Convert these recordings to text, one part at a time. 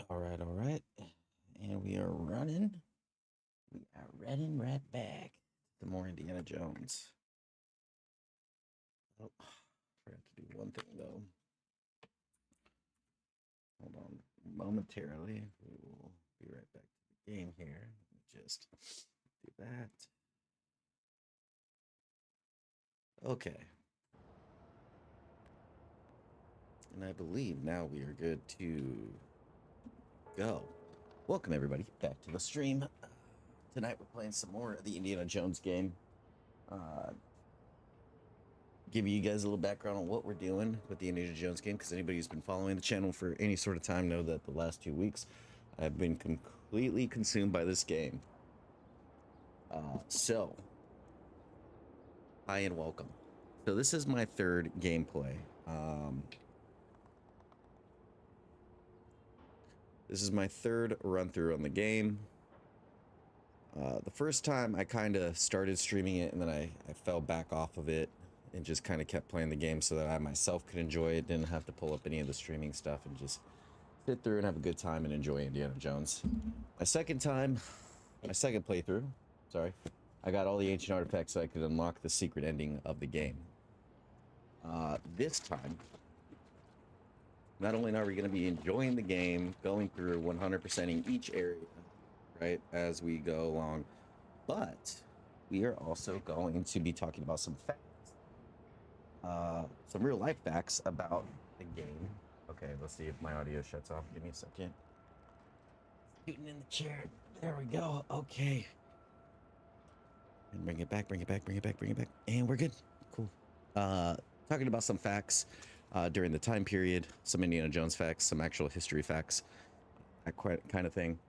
All right. And we are running. We are running right back to more Indiana Jones. Oh, forgot to do one thing though. Hold on momentarily. We will be right back to the game here. Let me just do that. Okay. And I believe now we are good to go. Welcome everybody back to the stream. Tonight we're playing some more of the Indiana Jones game. Giving you guys a little background on what we're doing with the Indiana Jones game, because anybody who's been following the channel for any sort of time know that the last 2 weeks I've been completely consumed by this game. So, hi and welcome. So this is my third gameplay. This is my third run through on the game. The first time I kind of started streaming it, and then I fell back off of it and just kind of kept playing the game so that I myself could enjoy it, didn't have to pull up any of the streaming stuff, and just sit through and have a good time and enjoy Indiana Jones. My second playthrough, sorry, I got all the ancient artifacts so I could unlock the secret ending of the game. This time, not only are we going to be enjoying the game, going through 100%ing each area, right, as we go along, but we are also going to be talking about some facts. Some real life facts about the game. Okay, let's see if my audio shuts off. Give me a second. Scooting in the chair. There we go. Okay. And bring it back, bring it back, bring it back, bring it back. And we're good. Cool. Talking about some facts during the time period, some Indiana Jones facts, some actual history facts, that kind of thing.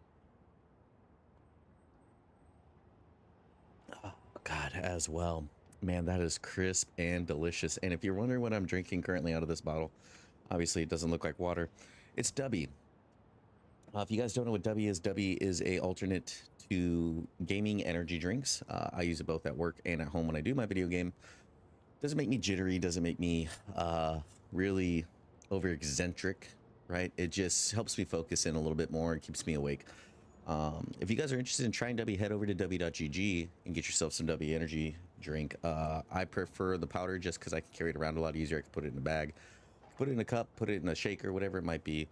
Oh, God, as well. Man, that is crisp and delicious. And if you're wondering what I'm drinking currently out of this bottle, obviously it doesn't look like water. It's Dubby. If you guys don't know what Dubby is a alternate to gaming energy drinks. I use it both at work and at home when I do my video game. Doesn't make me jittery, doesn't make me really over eccentric, right? It just helps me focus in a little bit more and keeps me awake. If you guys are interested in trying Dubby, head over to w.gg and get yourself some Dubby energy drink. I prefer the powder just because I can carry it around a lot easier. I can put it in a bag, put it in a cup, put it in a shaker, whatever it might be.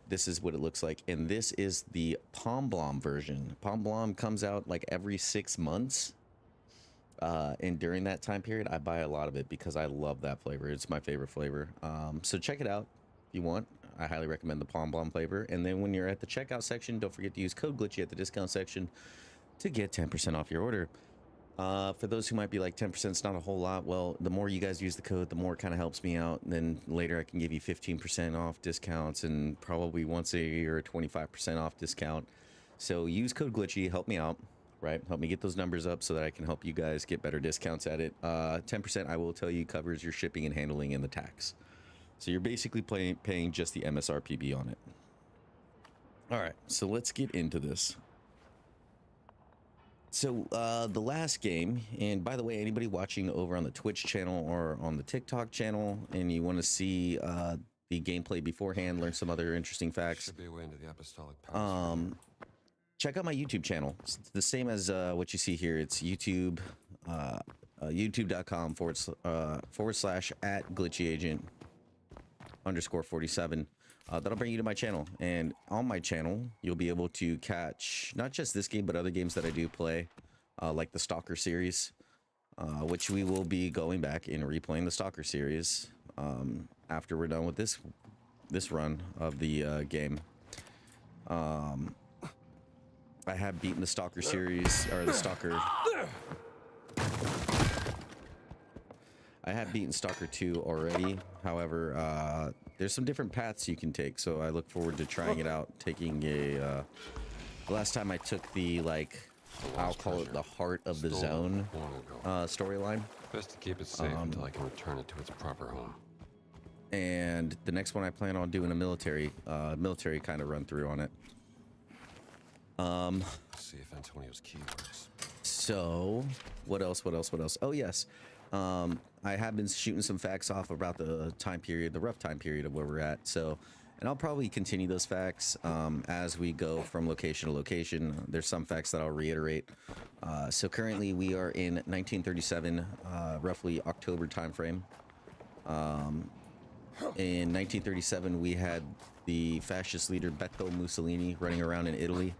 This is what it looks like, and this is the Palm Blom version. Palm Blom comes out like every 6 months, and during that time period I buy a lot of it because I love that flavor. It's my favorite flavor. So check it out if you want. I highly recommend the Palm Blom flavor. And then when you're at the checkout section, don't forget to use code Glitchy at the discount section to get 10% off your order. For those who might be like 10% is not a whole lot, well, the more you guys use the code, the more it kind of helps me out. And then later I can give you 15% off discounts and probably once a year a 25% off discount. So use code Glitchy, help me out, right? Help me get those numbers up so that I can help you guys get better discounts at it. 10%, I will tell you, covers your shipping and handling and the tax. So you're basically paying just the MSRPB on it. All right, so let's get into this. So the last game, and by the way, anybody watching over on the Twitch channel or on the TikTok channel, and you want to see the gameplay beforehand, learn some other interesting facts, should be a way into the apostolic powers. check out my YouTube channel. It's the same as what you see here. It's YouTube, youtube.com /@ glitchyagent _47. That'll bring you to my channel, and on my channel you'll be able to catch not just this game but other games that I do play, like the Stalker series, which we will be going back and replaying the Stalker series after we're done with this run of the game. I have beaten the Stalker series, or the Stalker. I have beaten Stalker 2 already. However, there's some different paths you can take, so I look forward to trying it out. Taking a last time I took the, like, I'll call it the heart of the zone storyline. Best to keep it safe until I can return it to its proper home. And the next one I plan on doing a military kind of run through on it. See if Antonio's key works. So what else? Oh yes. I have been shooting some facts off about the time period, the rough time period of where we're at. So And I'll probably continue those facts as we go from location to location. There's some facts that I'll reiterate. So currently we are in 1937, roughly October timeframe. In 1937, we had the fascist leader Benito Mussolini running around in Italy.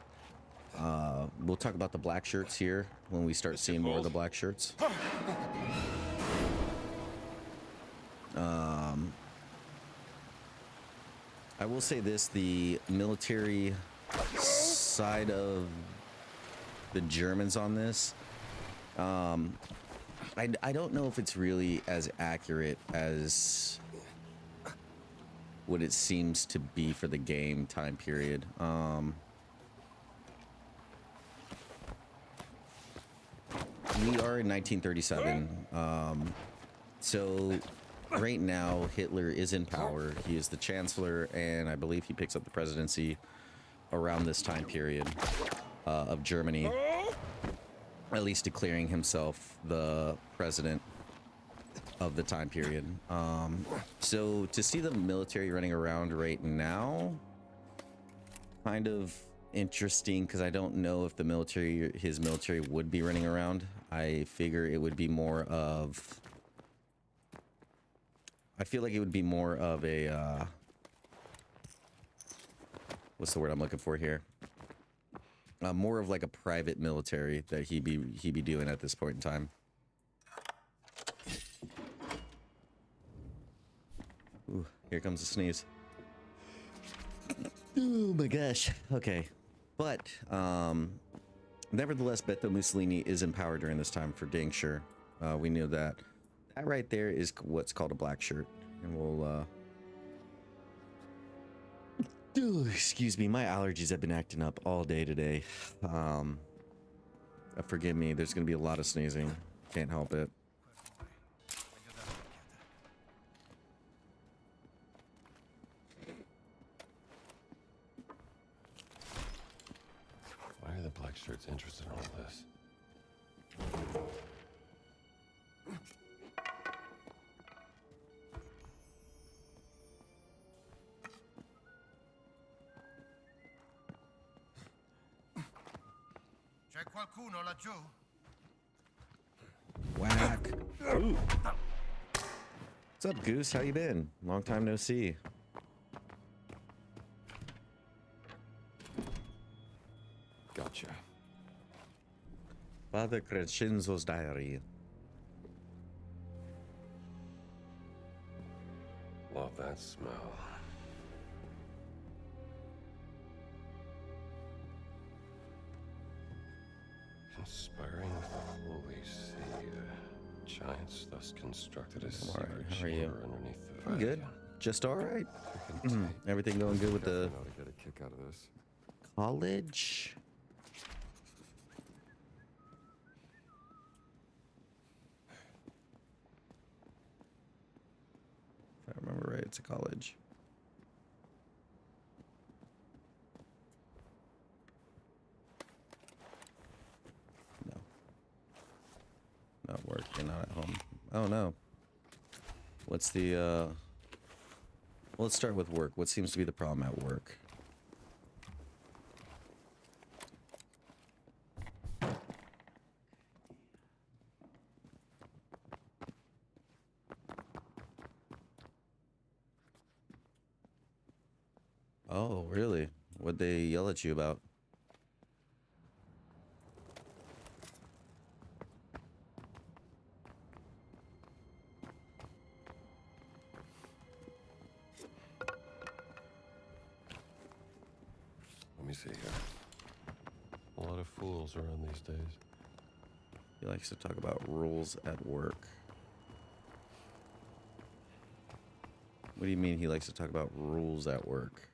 We'll talk about the black shirts here when we start seeing more of the black shirts. I will say this, the military side of the Germans on this, I don't know if it's really as accurate as what it seems to be for the game time period. We are in 1937, so right now Hitler is in power. He is the chancellor, and I believe he picks up the presidency around this time period of Germany, at least declaring himself the president of the time period. So to see the military running around right now, kind of interesting, because I don't know if the military, his military would be running around. I figure it would be more of, I feel like it would be more of a, what's the word I'm looking for here? More of like a private military that he'd be doing at this point in time. Ooh, here comes a sneeze. Oh my gosh. Okay. But, nevertheless, Benito Mussolini is in power during this time, for dang sure. We knew that. That right there is what's called a black shirt. And we'll, excuse me, my allergies have been acting up all day today. Forgive me, there's gonna be a lot of sneezing. Can't help it. Why are the black shirts interested in all this? C'è qualcuno laggiù? Whack. Ooh. What's up, Goose? How you been? Long time no see. Gotcha. Father Crescenzo's diary. Love that smell. Inspiring holy seed. Giants thus constructed a I'm secret alright. How are you? chamber underneath the I'm good. Vatican. Just all right. Freaking tight. Everything going good with the Definitely ought to get a kick out of this. college? If I remember right, it's a college. No. Not work. You're not at home. Oh no. What's the well, let's start with work. What seems to be the problem at work? Oh, really? What'd they yell at you about? Let me see here. A lot of fools around these days. He likes to talk about rules at work. What do you mean he likes to talk about rules at work?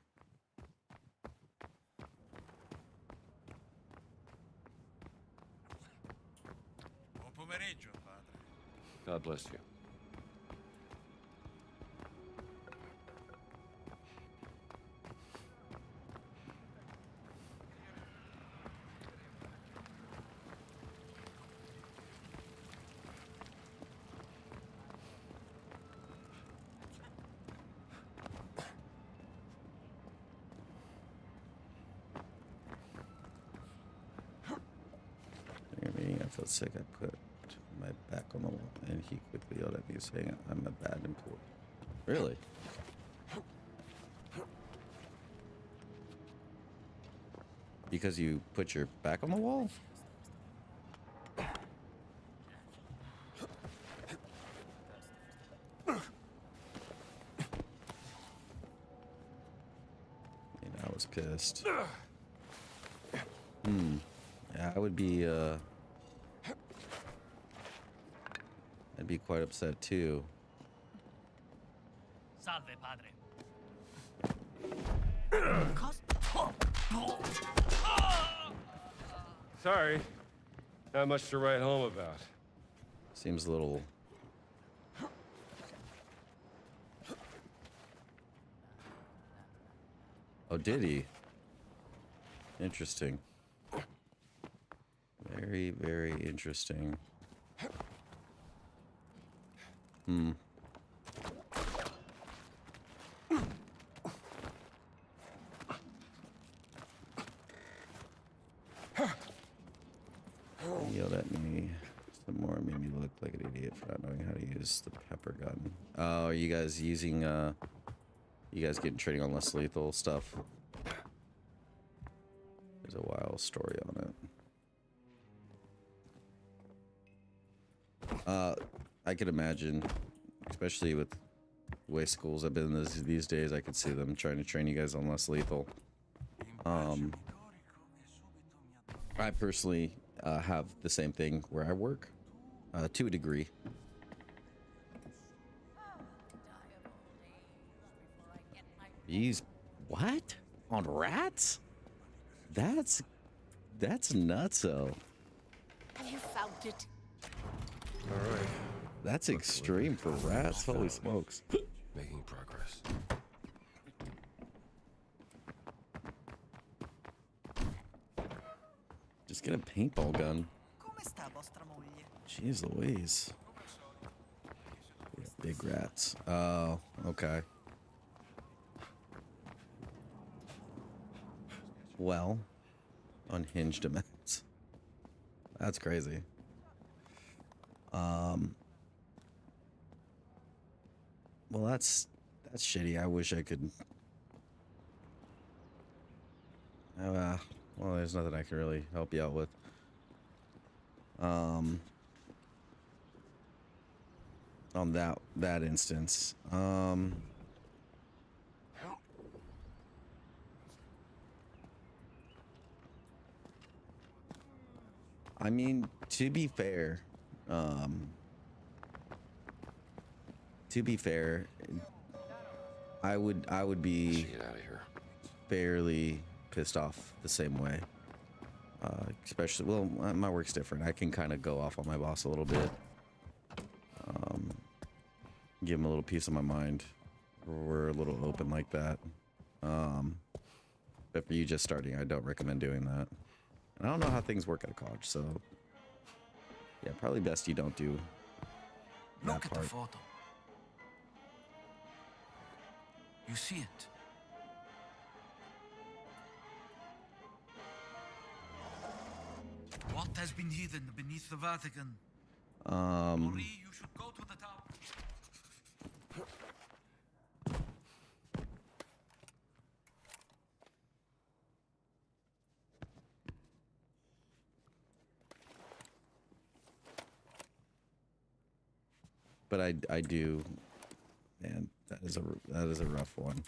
Buon pomeriggio, padre. God bless you. felt sick, I put my back on the wall, and he quickly yelled at me, saying I'm a bad employee. Really? Because you put your back on the wall? I was pissed. Yeah, I would be, I'd be quite upset too. Salve, padre. Sorry. Not much to write home about. Seems a little... Oh, did he? Interesting. Very, very interesting. Hmm. He yelled at me some more, made me look like an idiot for not knowing how to use the pepper gun. Oh, are you guys using, you guys getting trading on less lethal stuff? There's a wild story on it. I could imagine, especially with the way schools have been these days, I could see them trying to train you guys on less lethal. I personally have the same thing where I work, to a degree. He's what? On rats? That's nutso. Have you found it? All right. That's extreme for rats. Holy smokes. Making progress. Just get a paintball gun. Come sta vostra moglie? Jeez Louise. Big rats. Oh, okay. Well, unhinged amounts. That's crazy. Well, that's shitty. I wish I could. Well, there's nothing I can really help you out with. On that instance. I mean, to be fair, I would be Get out of here. fairly pissed off the same way. Especially, well, my work's different. I can kind of go off on my boss a little bit. Give him a little piece of my mind. We're a little open like that. But for you just starting, I don't recommend doing that. And I don't know how things work at a college, so yeah, probably best you don't do that Look at the part. photo. You see it? What has been hidden beneath the Vatican? Marie, you should go to the tower. But I do, man, that is a rough one.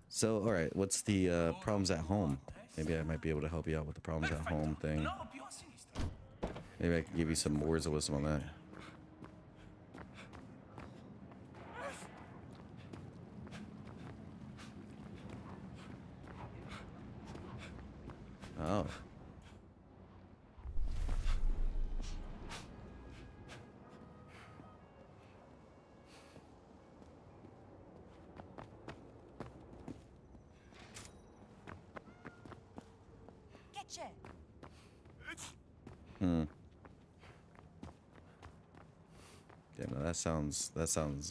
So, all right, what's the problems at home? Maybe I might be able to help you out with the problems at home thing. No, più a sinistra. Maybe I can give you some words of wisdom on that. Oh. Che c'è? Yeah, no, that sounds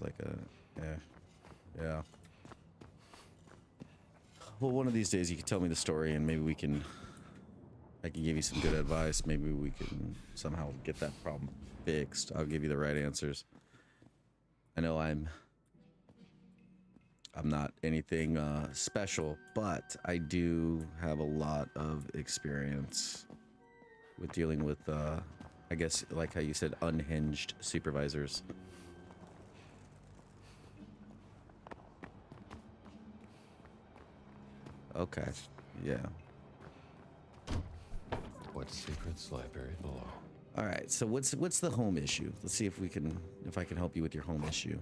like a, yeah. Well, one of these days you can tell me the story, and maybe I can give you some good advice. Maybe we can somehow get that problem fixed. I'll give you the right answers. I know I'm not anything special, but I do have a lot of experience with dealing with, I guess, like how you said, unhinged supervisors. Okay, yeah. What secrets lie buried below? All right, so what's the home issue? Let's see if I can help you with your home issue.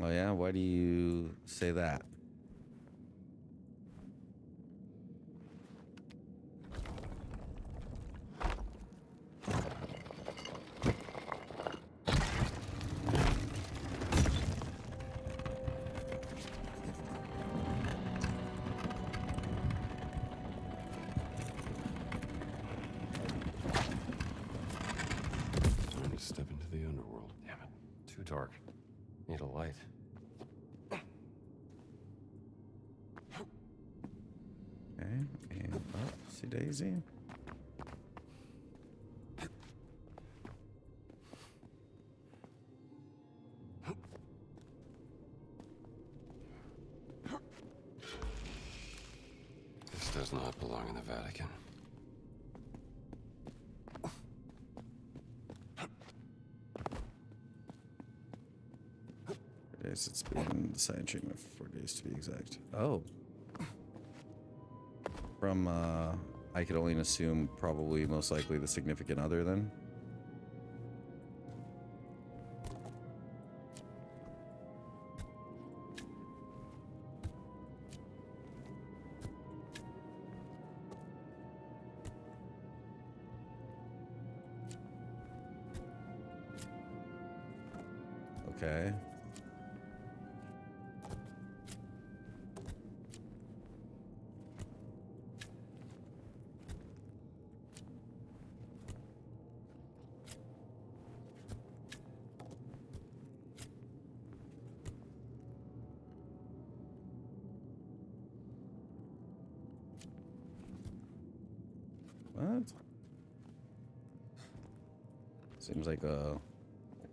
Oh yeah, why do you say that? Time to step into the underworld. Damn it. Too dark. Need a light. Okay, and up, see Daisy. This does not belong in the Vatican. Days it's been the silent treatment for 4 days to be exact. Oh. From, I could only assume probably most likely the significant other then. Okay. What? Seems like a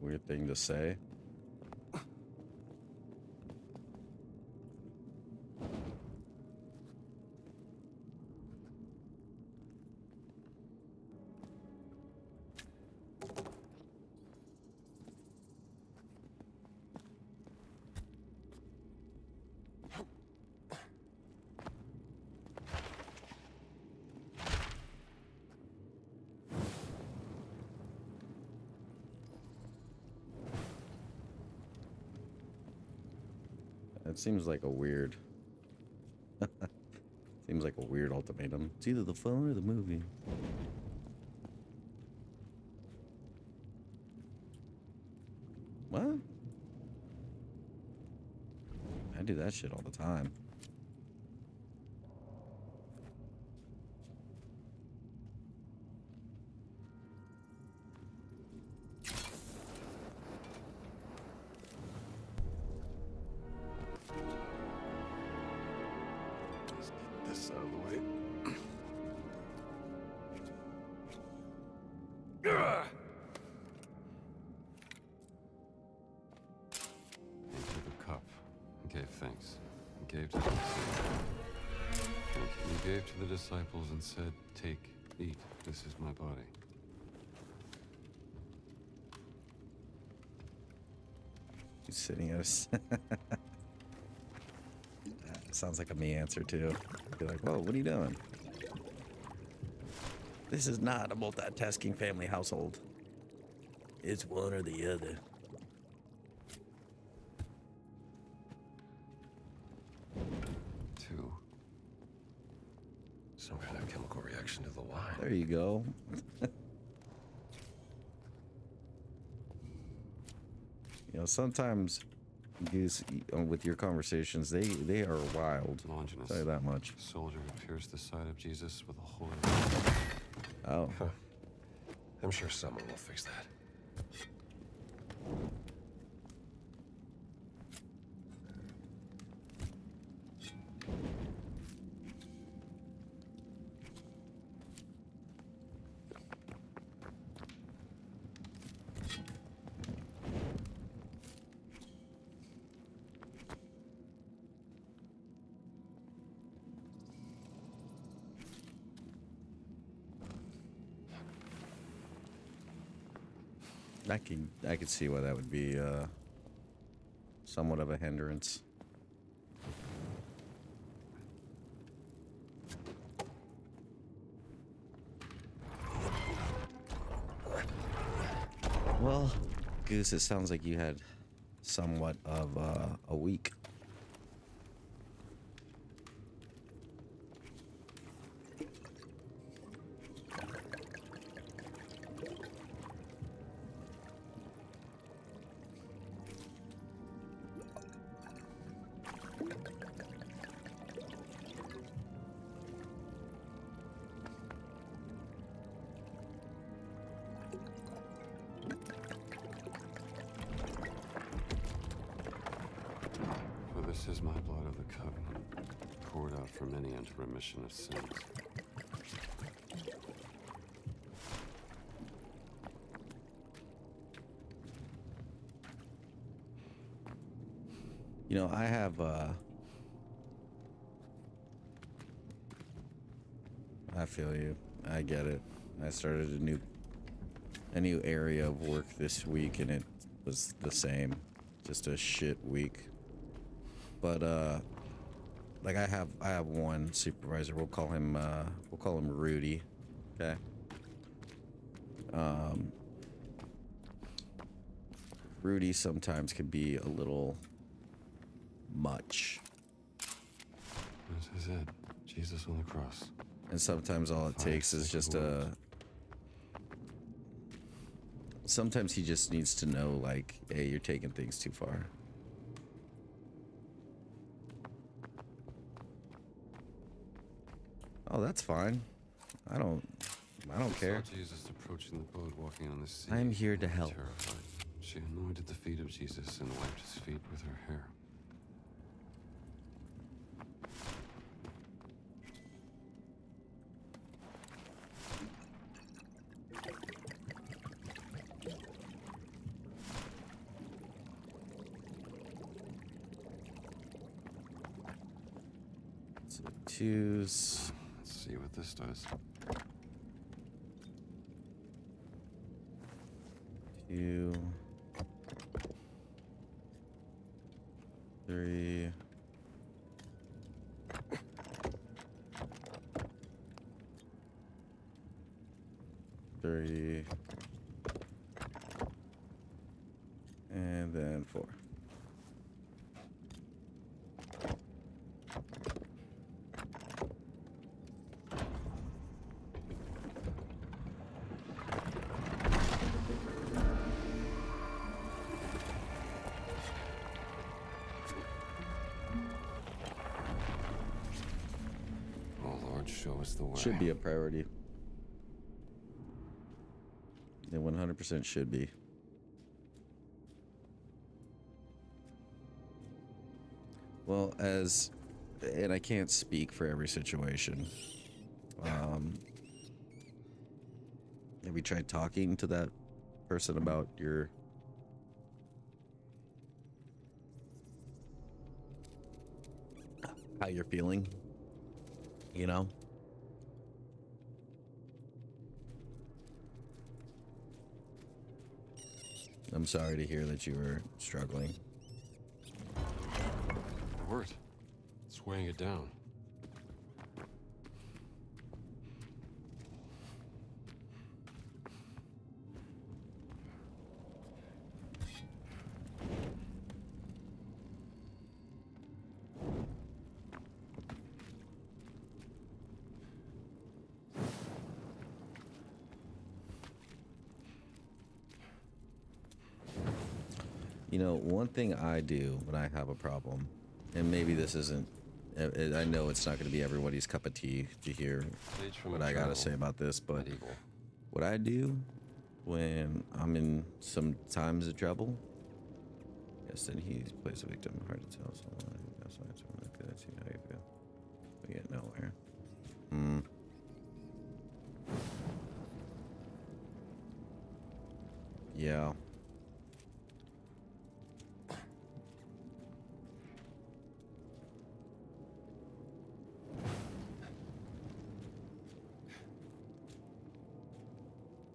weird thing to say. It seems like a weird seems like a weird ultimatum. It's either the phone or the movie. What? I do that shit all the time. Let's get this out of the way. He took a cup and gave thanks. He gave to the He gave to the disciples and said, "Take, eat. This is my body." He's sitting at us. Sounds like a me answer too. Be like, whoa, what are you doing? This is not a multitasking family household. It's one or the other. Two. Some kind of chemical reaction to the wine. There you go. You know, sometimes Goose, with your conversations, they are wild. Longinus. I'll tell you that much. A soldier who pierced the side of Jesus with a holy. Oh. Huh. I'm sure someone will fix that. I could see why that would be somewhat of a hindrance. Well, Goose, it sounds like you had somewhat of a week. For this is my blood of the covenant, poured out for many unto remission of sins. You know, I have I feel you. I get it. I started a new area of work this week and it was the same. Just a shit week. But like I have one supervisor. We'll call him Rudy. Okay. Rudy sometimes can be a little much. This is it. Jesus on the cross. And sometimes all it takes is just a... Sometimes he just needs to know, like, hey, you're taking things too far. Oh, that's fine. I don't care. Saw Jesus approaching the boat, walking on the sea. I'm here to help. Terrified. She anointed the feet of Jesus and wiped his feet with her hair. So twos. Let's see what this does. 2, 3, 3, and then 4. Oh Lord, show us the way. Should be a priority. It 100% should be. Well, and I can't speak for every situation. Have you tried talking to that person about how you're feeling? You know? I'm sorry to hear that you were struggling. It worked. It's weighing it down. You know, one thing I do when I have a problem, and maybe this isn't, I know it's not going to be everybody's cup of tea to hear Page from what a I got to journal. say about this, but Medieval. what I do when I'm in some times of trouble, yes, then he plays a victim, hard to tell someone. That's why it's really good. See how you feel. We get nowhere. Yeah.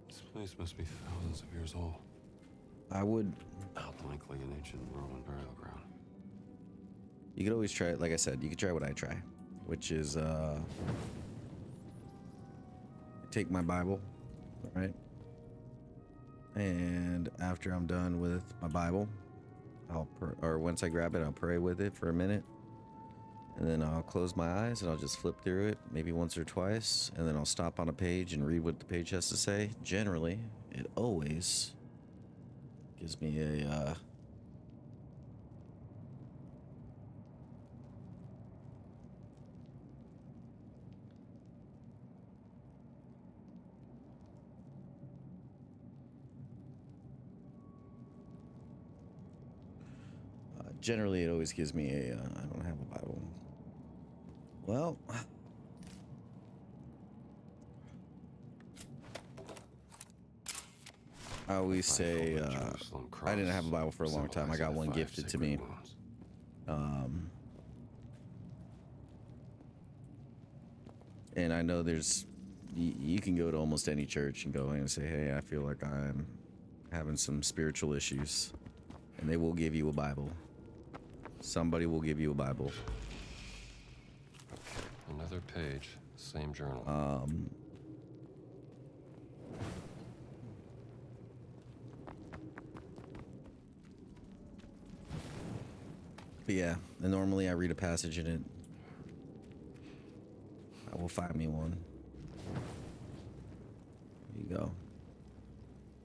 This place must be thousands of years old. I would. Likely an ancient Roman burial ground. You could always try it. Like I said, you could try what I try, which is take my Bible, right? And after I'm done with my Bible, or once I grab it, I'll pray with it for a minute, and then I'll close my eyes and I'll just flip through it maybe once or twice, and then I'll stop on a page and read what the page has to say. Generally, it always gives me a generally, it always gives me a, I don't have a Bible. Well, I always say, I didn't have a Bible for a long time. I got one gifted to me. And I know there's, you can go to almost any church and go in and say, hey, I feel like I'm having some spiritual issues. And they will give you a Bible. Somebody will give you a Bible. Okay, another page, same journal. But yeah, and normally I read a passage in it. I will find me one. There you go.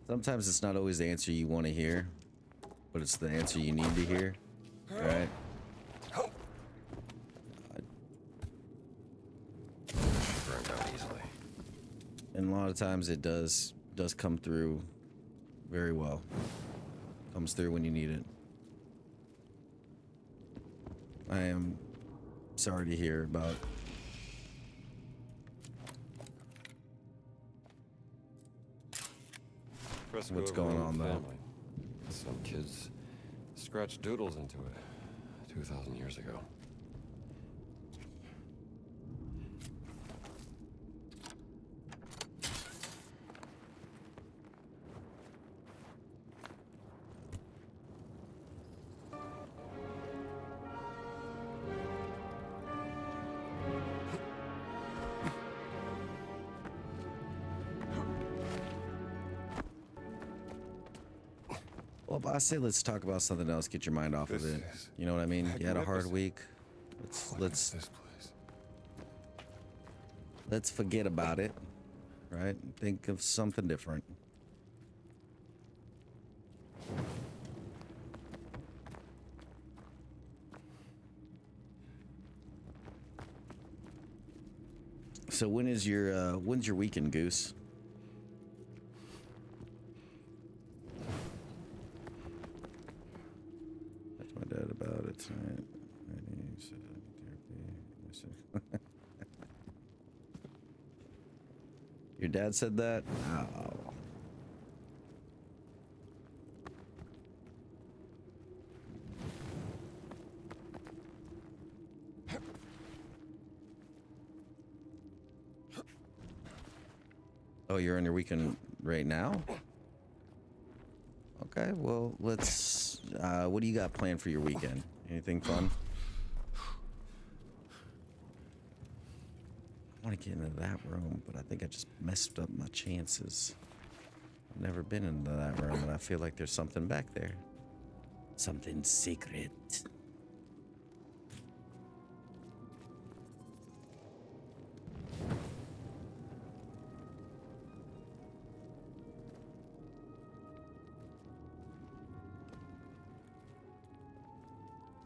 Sometimes it's not always the answer you want to hear, but it's the answer you need to hear. All right. Burned out easily. And a lot of times it does come through very well. Comes through when you need it. I am sorry to hear about Fresco what's of a going Roman on, though. family. Some kids scratched doodles into it 2,000 years ago. Well, I say let's talk about something else. Get your mind off of it. You know what I mean? You had a hard week. Let's This place. let's forget about it, right? Think of something different. So when's your weekend, Goose? Talked to my dad about it tonight. And he said therapy. Your dad said that? Oh. Oh, you're on your weekend right now? Okay, well, let's, what do you got planned for your weekend? Anything fun? I want to get into that room, but I think I just messed up my chances. I've never been into that room, and I feel like there's something back there. Something secret.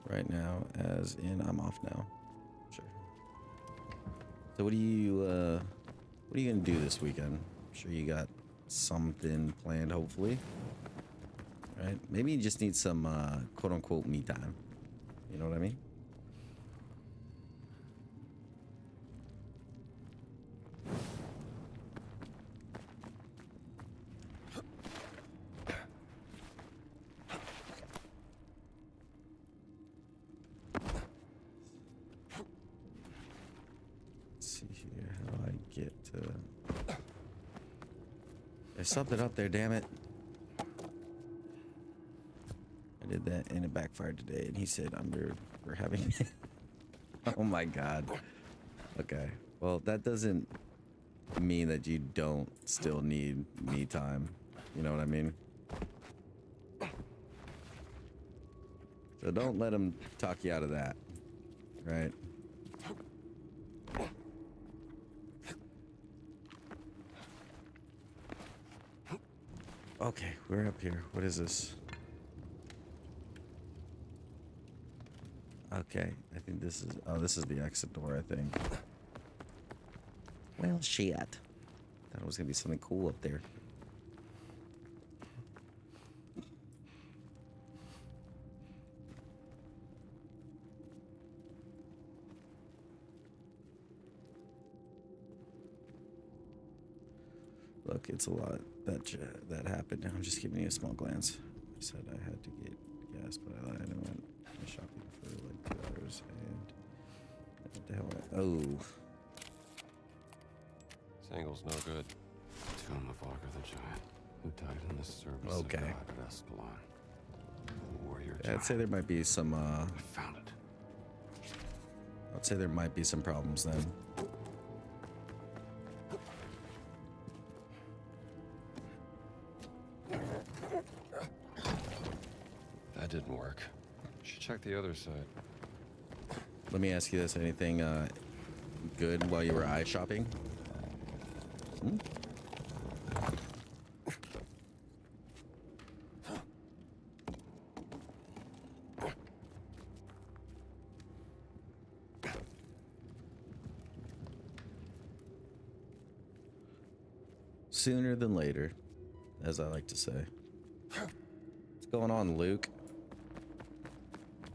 right now, as in I'm off now. Sure. So what are you gonna do this weekend? I'm sure you got something planned, hopefully. Right? Maybe you just need some quote unquote me time. You know what I mean? Let's see here. How do I get to... There's something up there, damn it. I did that and it backfired today, and he said we're having oh my god. Okay, well, that doesn't mean that you don't still need me time, you know what I mean? So don't let him talk you out of that, right? Okay, we're up here. What is this? Okay, I think this is... Oh, this is the exit door, I think. Well, shit. Thought it was gonna be something cool up there. Look, it's a lot that happened. I'm just giving you a small glance. I said I had to get gas, but I lied. I went shopping for like 2 hours, and what the hell? Oh, This angle's no good. Tomb of Augur the Giant, who died in the service Okay. of God at Escalon. Warrior I'd say there might be some. I found it. I'd say there might be some problems then. That didn't work. Should check the other side. Let me ask you this: anything good while you were eye shopping? Hmm? Sooner than later, as I like to say. What's going on, Luke?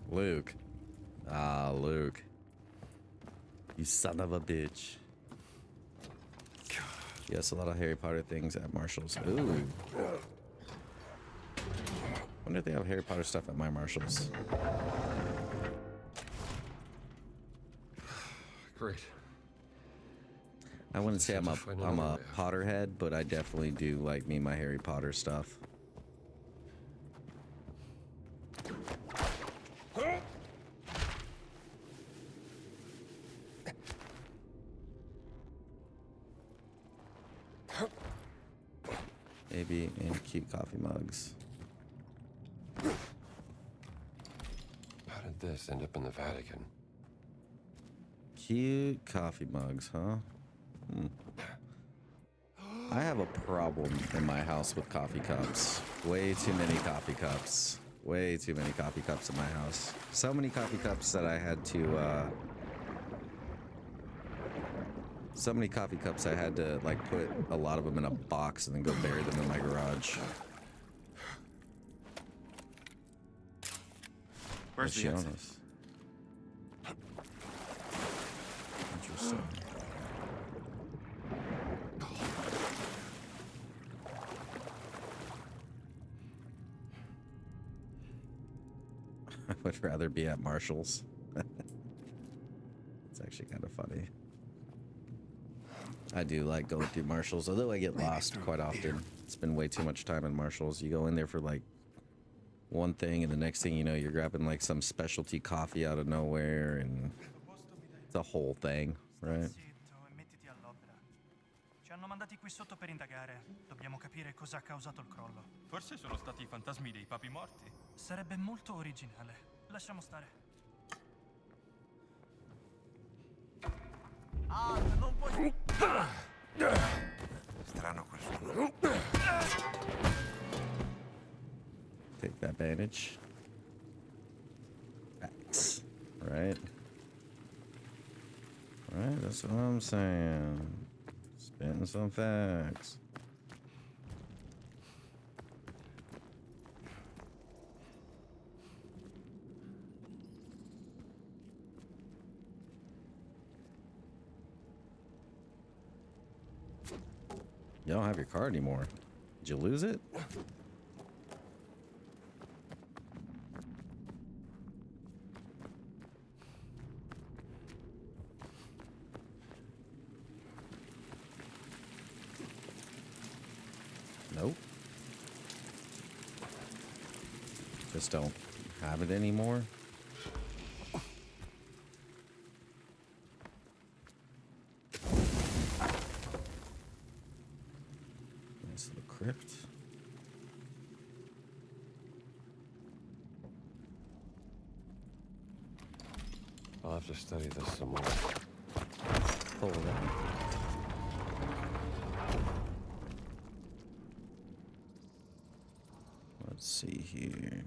Luke. Ah, Luke. You son of a bitch. Yes, a lot of Harry Potter things at Marshall's. Ooh. Wonder if they have Harry Potter stuff at my Marshall's. Great. I wouldn't say I'm a Find another way out. Potterhead, but I definitely do like me my Harry Potter stuff. Maybe in cute coffee mugs. How did this end up in the Vatican? Cute coffee mugs, huh? Hmm. I have a problem in my house with coffee cups. Way too many coffee cups. Way too many coffee cups in my house. So many coffee cups that I had to, so many coffee cups I had to, like, put a lot of them in a box and then go bury them in my garage. Where's the exit? Jonas? Interesting. I would rather be at Marshall's. It's actually kind of funny. I do like going through Marshall's, although I get lost quite often. Spend way too much time in Marshall's. You go in there for like one thing, and the next thing you know, you're grabbing like some specialty coffee out of nowhere, and it's a whole thing, right? Zitto e mettiti all'opera. Ci hanno mandati qui sotto per indagare. Dobbiamo capire cosa ha causato il crollo. Forse sono stati i fantasmi dei papi morti. Sarebbe molto originale. Lasciamo stare. Ah, non puoi... Strano quel suono. Take that bandage. Back. That's what I'm saying. Spitting some facts. You don't have your car anymore. Did you lose it? Nope. Just don't have it anymore. Nice little crypt. I'll have to study this some more. Hold on. Let's see here.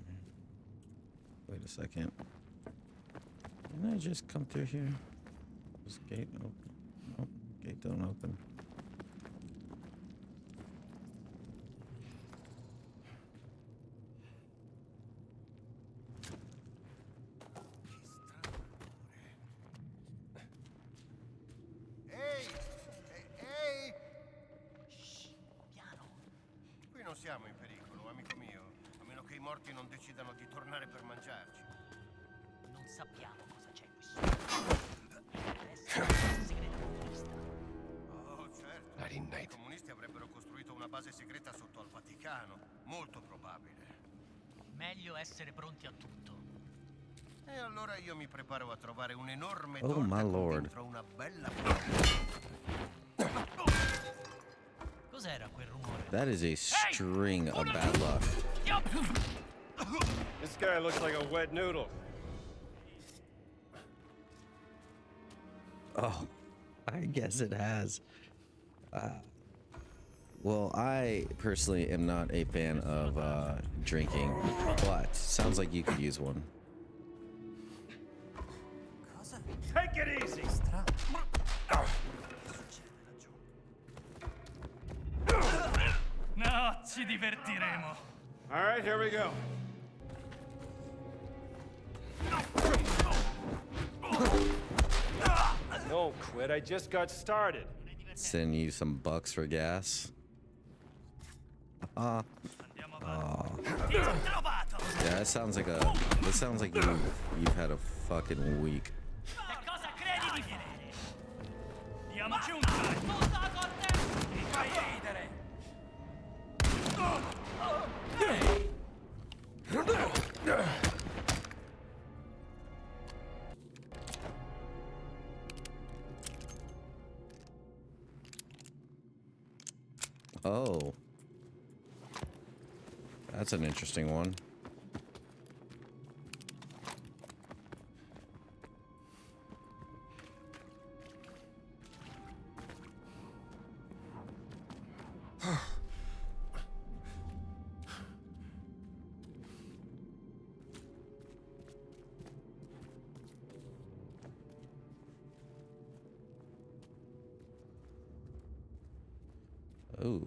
Wait a second. Didn't I just come through here? This gate open? Nope, gate don't open. Ehi! Ehi! Shh, piano. Qui non siamo in pericolo, amico mio. A meno che i morti non decidano di tornare per mangiarci. Non sappiamo cosa c'è qui sotto. Adesso è un segreto comunista. Oh, certo. Nighty I night. comunisti avrebbero costruito una base segreta sotto al Vaticano. Molto probabile. Meglio essere pronti a tutto. E allora io mi preparo a trovare un enorme Oh, torta my con lord. dentro una bella... Cos'era quel rumore? That is a string of bad luck. This guy looks like a wet noodle. Oh, I guess it has. Well, I personally am not a fan of drinking, but sounds like you could use one. Cosa? Take it easy! Strano. Che succede laggiù? No, ci divertiremo. All right, here we go. Don't quit, I just got started. Send you some bucks for gas. Andiamo avanti. Trovato! Yeah, that sounds like a. This sounds like you've had a fucking week. E cosa credi di fare? Diamoci un taglio! Mi fai ridere! Oh, that's an interesting one. Oh.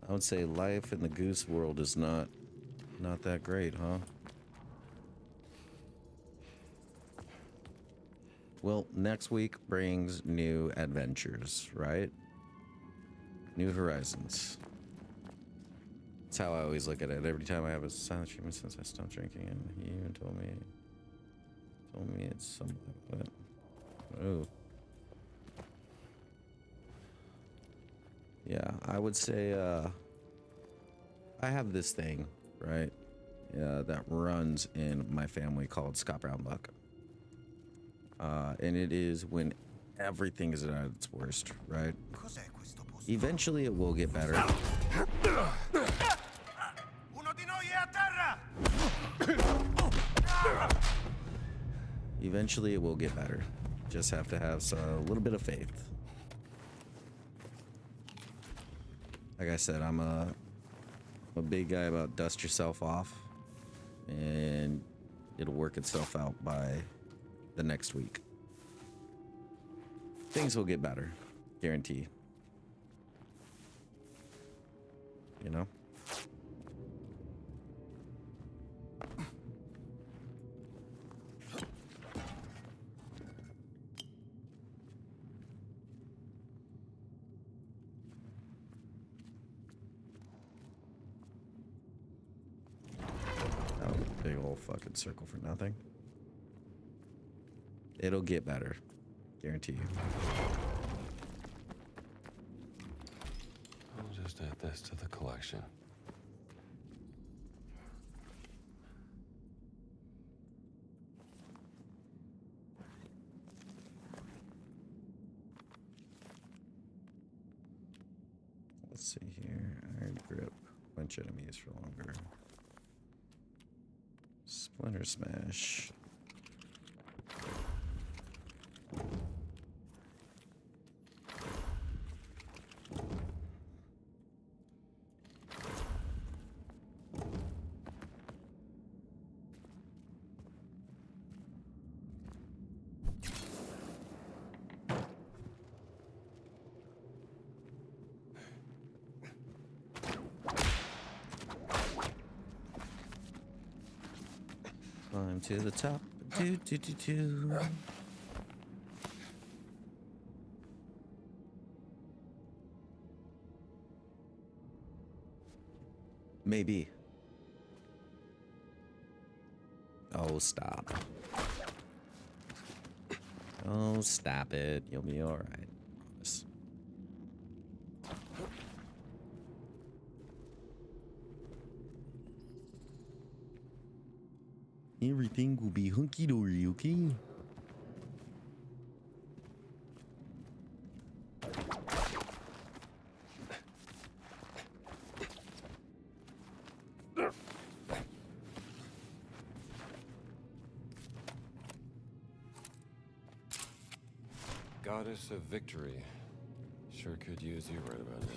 I would say life in the goose world is not that great, huh? Well, next week brings new adventures, right? New horizons. That's how I always look at it. Every time I have a silent treatment since I stopped drinking, and he even told me it's something like that. Oh. Yeah, I would say I have this thing, right? That runs in my family called Scott Brown Buck. And it is when everything is at its worst, right? Cos'è questo posto? Eventually it will get better. Uno di noi è a terra! Eventually it will get better. Just have to have a little bit of faith. Like I said, I'm a big guy about dust yourself off and it'll work itself out by the next week. Things will get better, guarantee. You know? Oh, big old fucking circle for nothing. It'll get better, guarantee you. I'll just add this to the collection. Let's see here. Iron grip. Quench enemies for longer. Splinter smash. Climb to the top. Do, do, do, do. Maybe. Oh, stop. Oh, stop it. You'll be all right. Promise. Everything will be hunky-dory, okay? Goddess of Victory. Sure could use you right about now.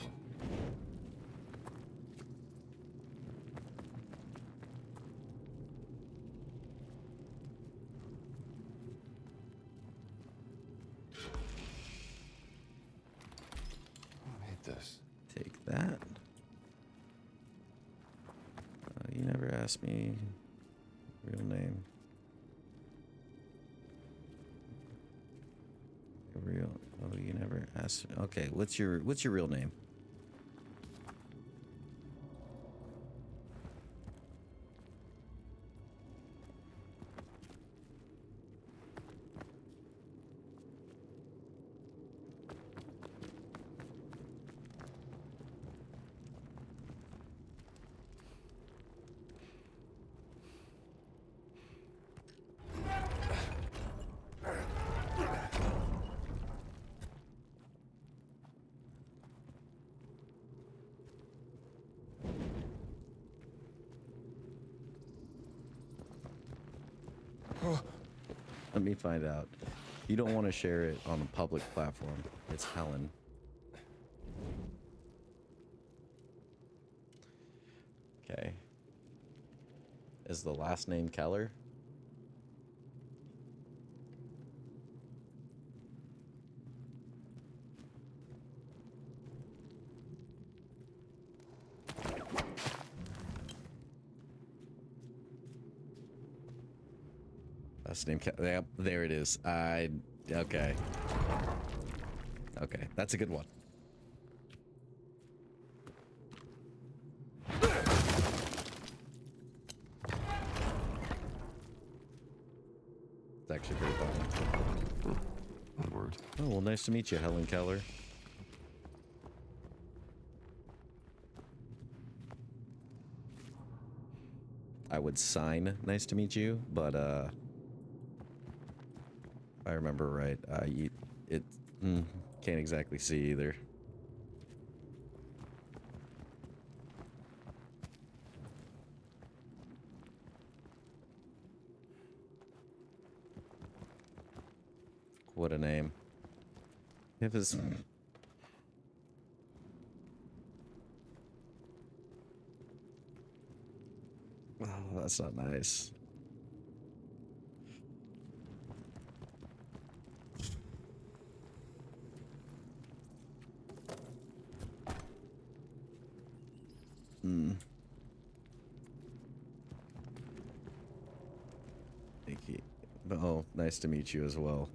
I hate this. Take that. You never asked me real name. Real. Oh, you never asked. Okay, what's your real name? Let me find out. You don't want to share it on a public platform. It's Helen. Okay. Is the last name Keller? Last name Keller. Yep, there it is. Okay. Okay, that's a good one. It's actually very funny. Word. Oh, well, nice to meet you, Helen Keller. I would sign nice to meet you, but if I remember right, can't exactly see either. What a name. If it's oh, that's not nice. Oh, nice to meet you as well.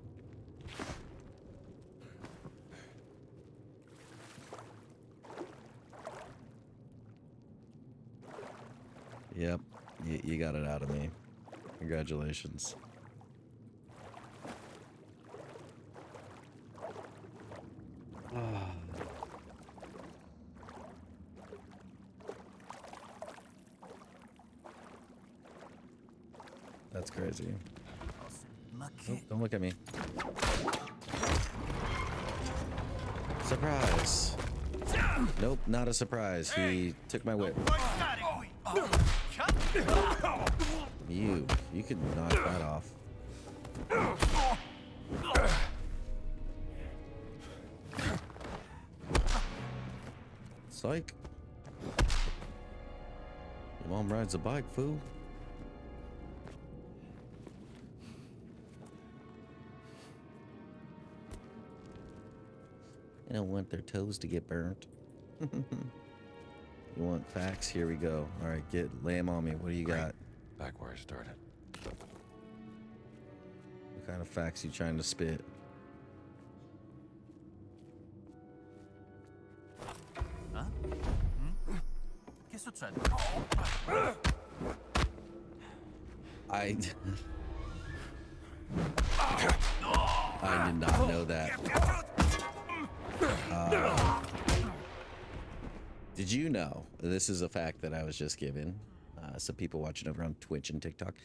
Yep, you got it out of me. Congratulations. That's crazy. Oh, don't look at me. Surprise. Nope, not a surprise. He took my whip. You could knock that off. Psych. Your mom rides a bike, fool. I don't want their toes to get burnt. You want facts? Here we go. All right, lay 'em on me. What do you got? Back where I started. What kind of facts you trying to spit? Che succede? I did not know that. Did you know, this is a fact that I was just given, some people watching over on Twitch and TikTok,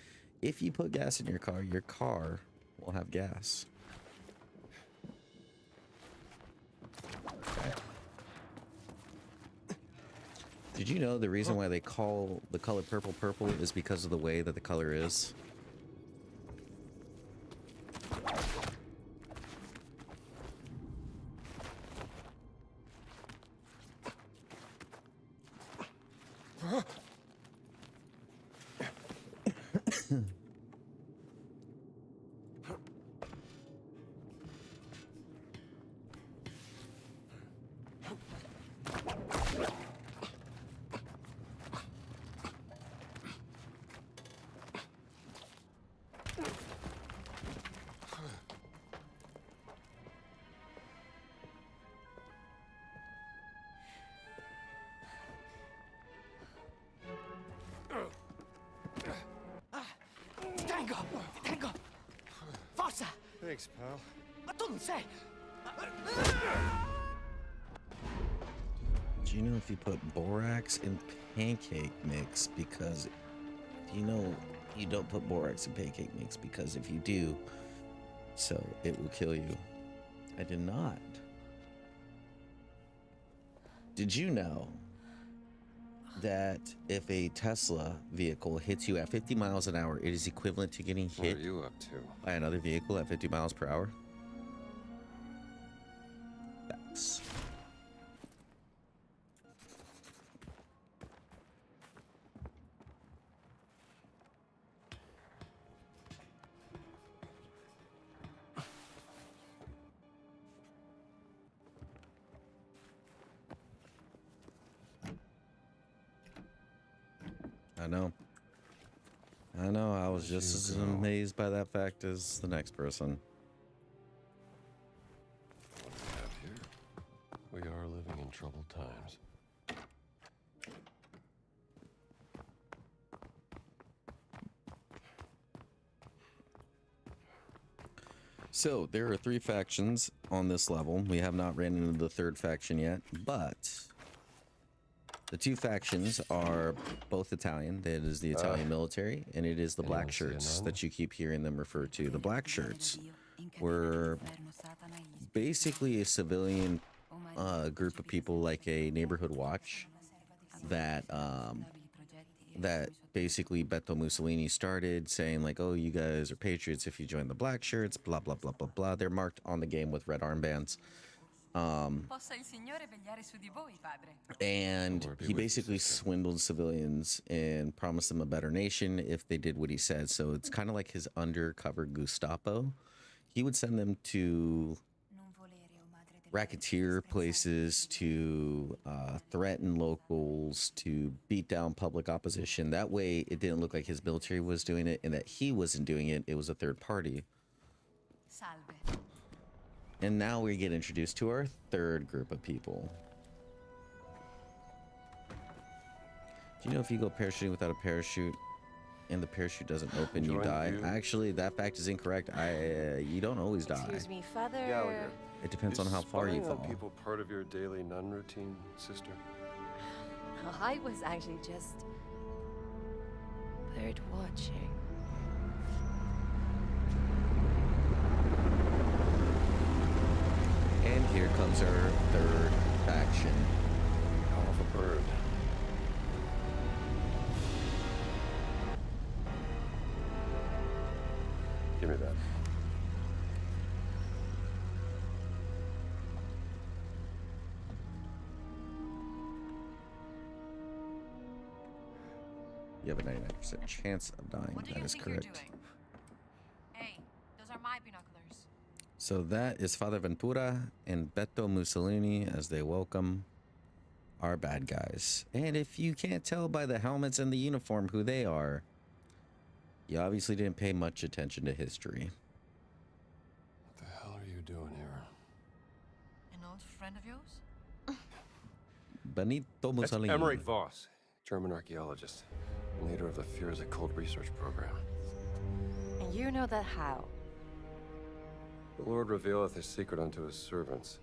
if you put gas in your car will have gas. Okay. Did you know the reason why they call the color purple purple is because of the way that the color is? Ti tengo! Forza! Thanks, pal. Ma tu non sei... Do you know if you put borax in pancake mix, because you know you don't put borax in pancake mix, because if you do, so it will kill you. I did not. Did you know that if a Tesla vehicle hits you at 50 miles an hour, it is equivalent to getting What hit are you up to? by another vehicle at 50 miles per hour? Facts. I know, I was just as amazed by that fact as the next person. What do we have here? We are living in troubled times. So, there are 3 factions on this level. We have not ran into the 3rd faction yet, but the 2 factions are both Italian. That is the Italian military, and it is the black shirts that you keep hearing them refer to. The black shirts were basically a civilian group of people, like a neighborhood watch, that basically Benito Mussolini started, saying like, oh, you guys are patriots if you join the black shirts, blah, blah, blah, blah, blah. They're marked on the game with red armbands. And he basically swindled civilians and promised them a better nation if they did what he said. So it's kind of like his undercover Gestapo. He would send them to racketeer places, to threaten locals, to beat down public opposition. That way, it didn't look like his military was doing it and that he wasn't doing it. It was a third party. Salve. And now we get introduced to our third group of people. Do you know if you go parachuting without a parachute and the parachute doesn't open, you die? Actually, that fact is incorrect. You don't always die. Excuse me, Father. Gallagher. It depends on how far you spying on fall. people part of your daily nun routine, sister? I was actually just bird watching. And here comes our third faction. Hell of a bird. Give me that. You have a 99% chance of dying. What do That you is think correct. you're doing? Hey, those are my binoculars. So that is Father Ventura and Beto Mussolini as they welcome our bad guys. And if you can't tell by the helmets and the uniform who they are, you obviously didn't pay much attention to history. What the hell are you doing here? An old friend of yours? Benito That's Mussolini. Emmerich Voss, German archaeologist, and leader of the Fears Occult Research Program. And you know that how? The Lord revealeth his secret unto his servants.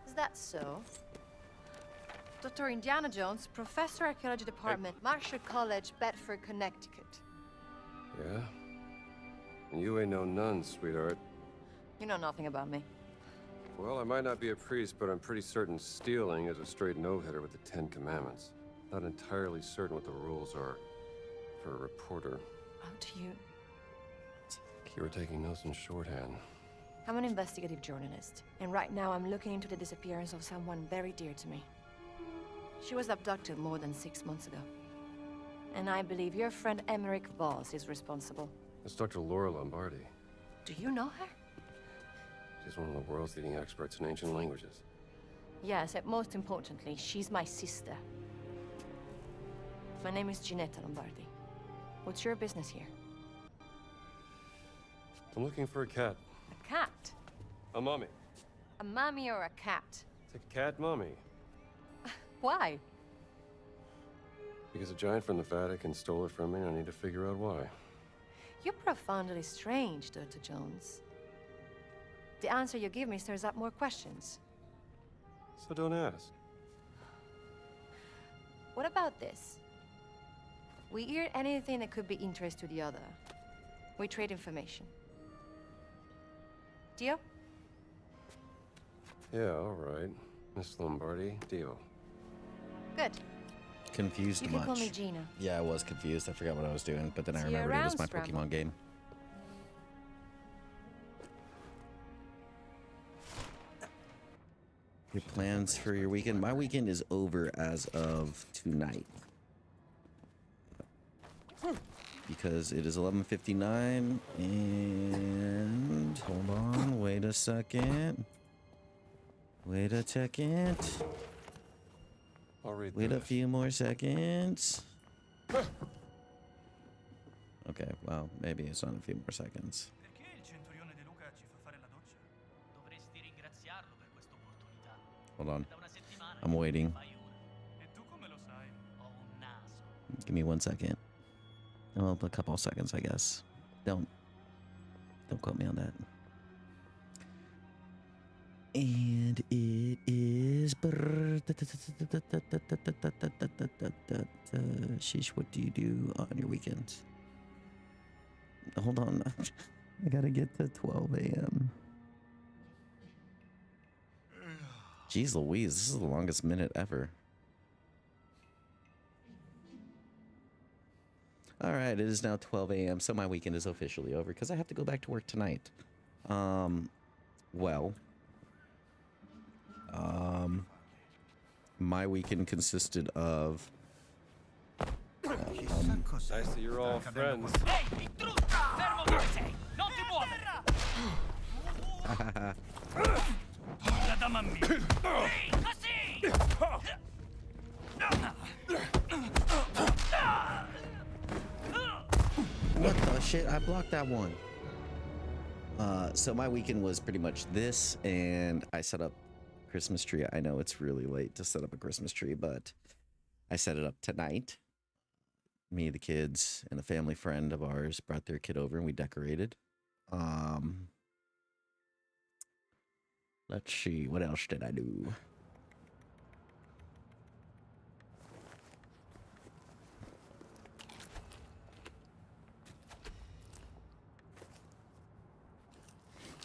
Is that so? Dr. Indiana Jones, Professor Archaeology Department, Marshall College, Bedford, Connecticut. Yeah? And you ain't no nun, sweetheart. You know nothing about me. Well, I might not be a priest, but I'm pretty certain stealing is a straight no-hitter with the Ten Commandments. Not entirely certain what the rules are for a reporter. How do you... You were taking notes in shorthand. I'm an investigative journalist, and right now I'm looking into the disappearance of someone very dear to me. She was abducted more than 6 months ago. And I believe your friend Emmerich Voss is responsible. That's Dr. Laura Lombardi. Do you know her? She's one of the world's leading experts in ancient languages. Yes, and most importantly, she's my sister. My name is Ginetta Lombardi. What's your business here? I'm looking for a cat. A cat? A mummy. A mommy or a cat? It's a cat mummy. Why? Because a giant from the Vatican stole it from me, and I need to figure out why. You're profoundly strange, Dr. Jones. The answer you give me stirs up more questions. So don't ask. What about this? We hear anything that could be interest to the other. We trade information. Deal? Yeah, all right. Miss Lombardi, deal. Good. Confused You can much. call me Gina. Yeah, I was confused. I forgot what I was doing, but then I See you remembered it was around, my Scramble. Pokemon game. Your plans for your weekend? My weekend is over as of tonight. Because it is 11:59 and hold on, wait a second. Wait a second. I'll read Wait a this. few more seconds. Okay, well, maybe it's not a few more seconds. Perché il centurione De Luca ci fa fare la doccia? Dovresti ringraziarlo per questa opportunità. Hold on. Da una settimana I'm che waiting. fai una. E tu come lo sai? Ho un naso. Give me 1 second. Well, a couple of seconds, I guess. Don't quote me on that. And it is. Sheesh, what do you do on your weekends? Hold on. I gotta get to 12 a.m. Jeez Louise, this is the longest minute ever. All right, it is now 12 a.m., so my weekend is officially over because I have to go back to work tonight. My weekend consisted of Nice that you're all friends. Ehi, intruso! Fermo dove sei! Non ti muovere! La dama mia. Ehi, così! What the shit? I blocked that one. So my weekend was pretty much this, and I set up Christmas tree. I know it's really late to set up a Christmas tree, but I set it up tonight. Me, the kids, and a family friend of ours brought their kid over, and we decorated. Let's see, what else did I do?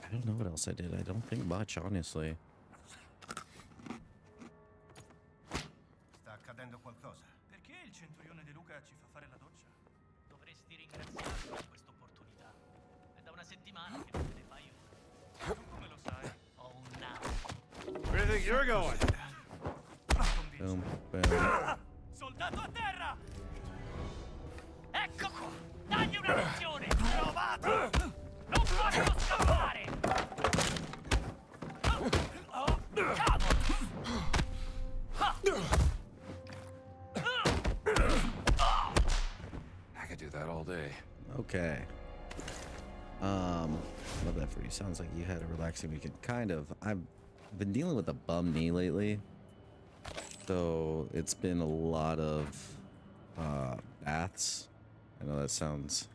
I don't know what else I did. I don't think much, honestly. Sta accadendo qualcosa. Perché il centurione De Luca ci fa fare la doccia? Dovresti ringraziarmi per questa opportunità. È da una settimana che non te ne fai una. Tu come lo sai? Ho un naso. Where do you think you're going? Boom, boom. Soldato a terra! Ecco qua! Dagli una lezione! Provato! Non farlo scappare! Oh, cavolo! I could do that all day. Okay. Love that for you. Sounds like you had a relaxing weekend. Kind of. I've been dealing with a bum knee lately. So it's been a lot of baths. I know that sounds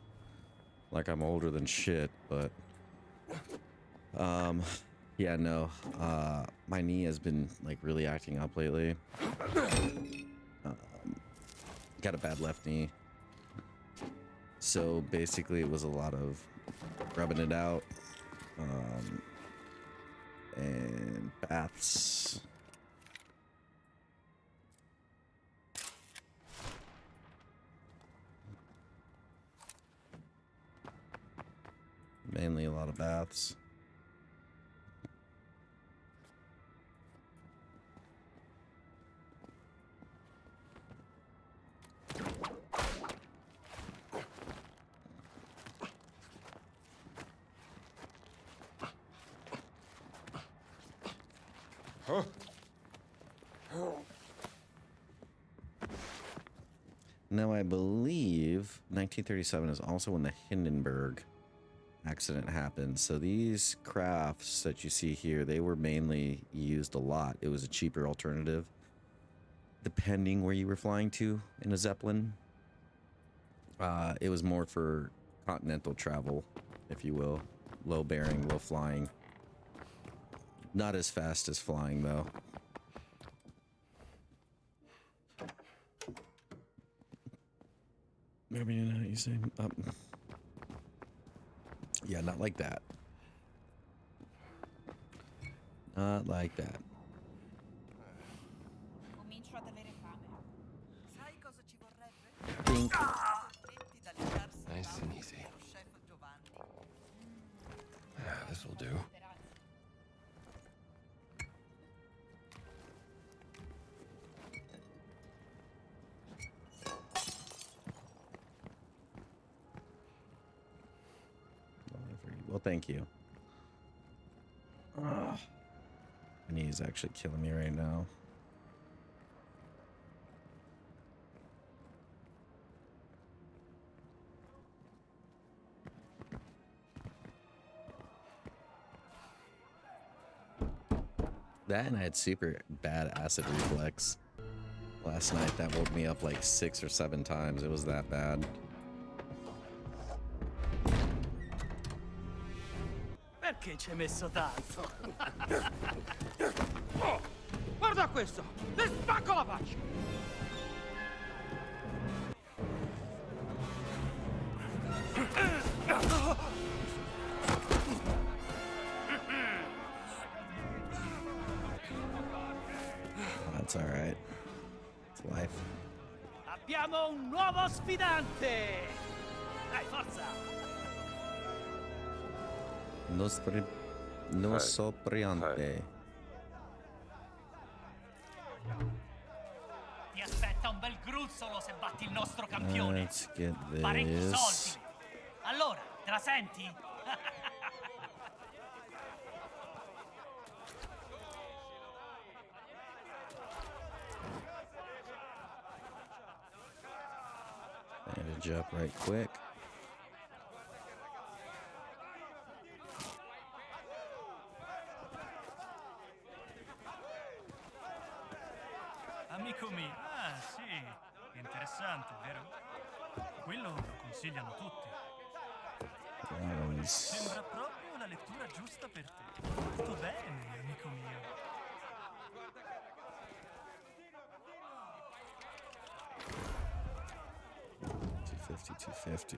like I'm older than shit, but yeah, no. My knee has been like really acting up lately. Got a bad left knee. So basically it was a lot of rubbing it out and baths. Mainly a lot of baths. Now I believe 1937 is also when the Hindenburg accident happened. So these crafts that you see here, they were mainly used a lot. It was a cheaper alternative, depending where you were flying to in a Zeppelin. It was more for continental travel, if you will. Low bearing, low flying. Not as fast as flying, though. I mean, you say, yeah, not like that. Not like that. Comincio ad avere fame. Sai cosa ci vorrebbe? Think. Sacchetti da legarsi Nice and easy. allo chef Giovanni. Yeah, this will do. Well, thank you. My knee is actually killing me right now. That and I had super bad acid reflux last night. That woke me up like 6 or 7 times. It was that bad. Perché ci hai messo tanto? Oh, guarda questo! Le spacco la faccia! That's all right. It's life. Abbiamo un nuovo sfidante! Dai, forza! No sopriante. Ti aspetta un bel gruzzolo se batti il nostro campione. Let's get Parecchi this. soldi. Allora, te la senti? Bandage up right quick. Amico mio, ah sì, interessante, vero? Quello lo consigliano tutti. Sembra proprio la lettura giusta per te. Molto bene, amico mio. 250.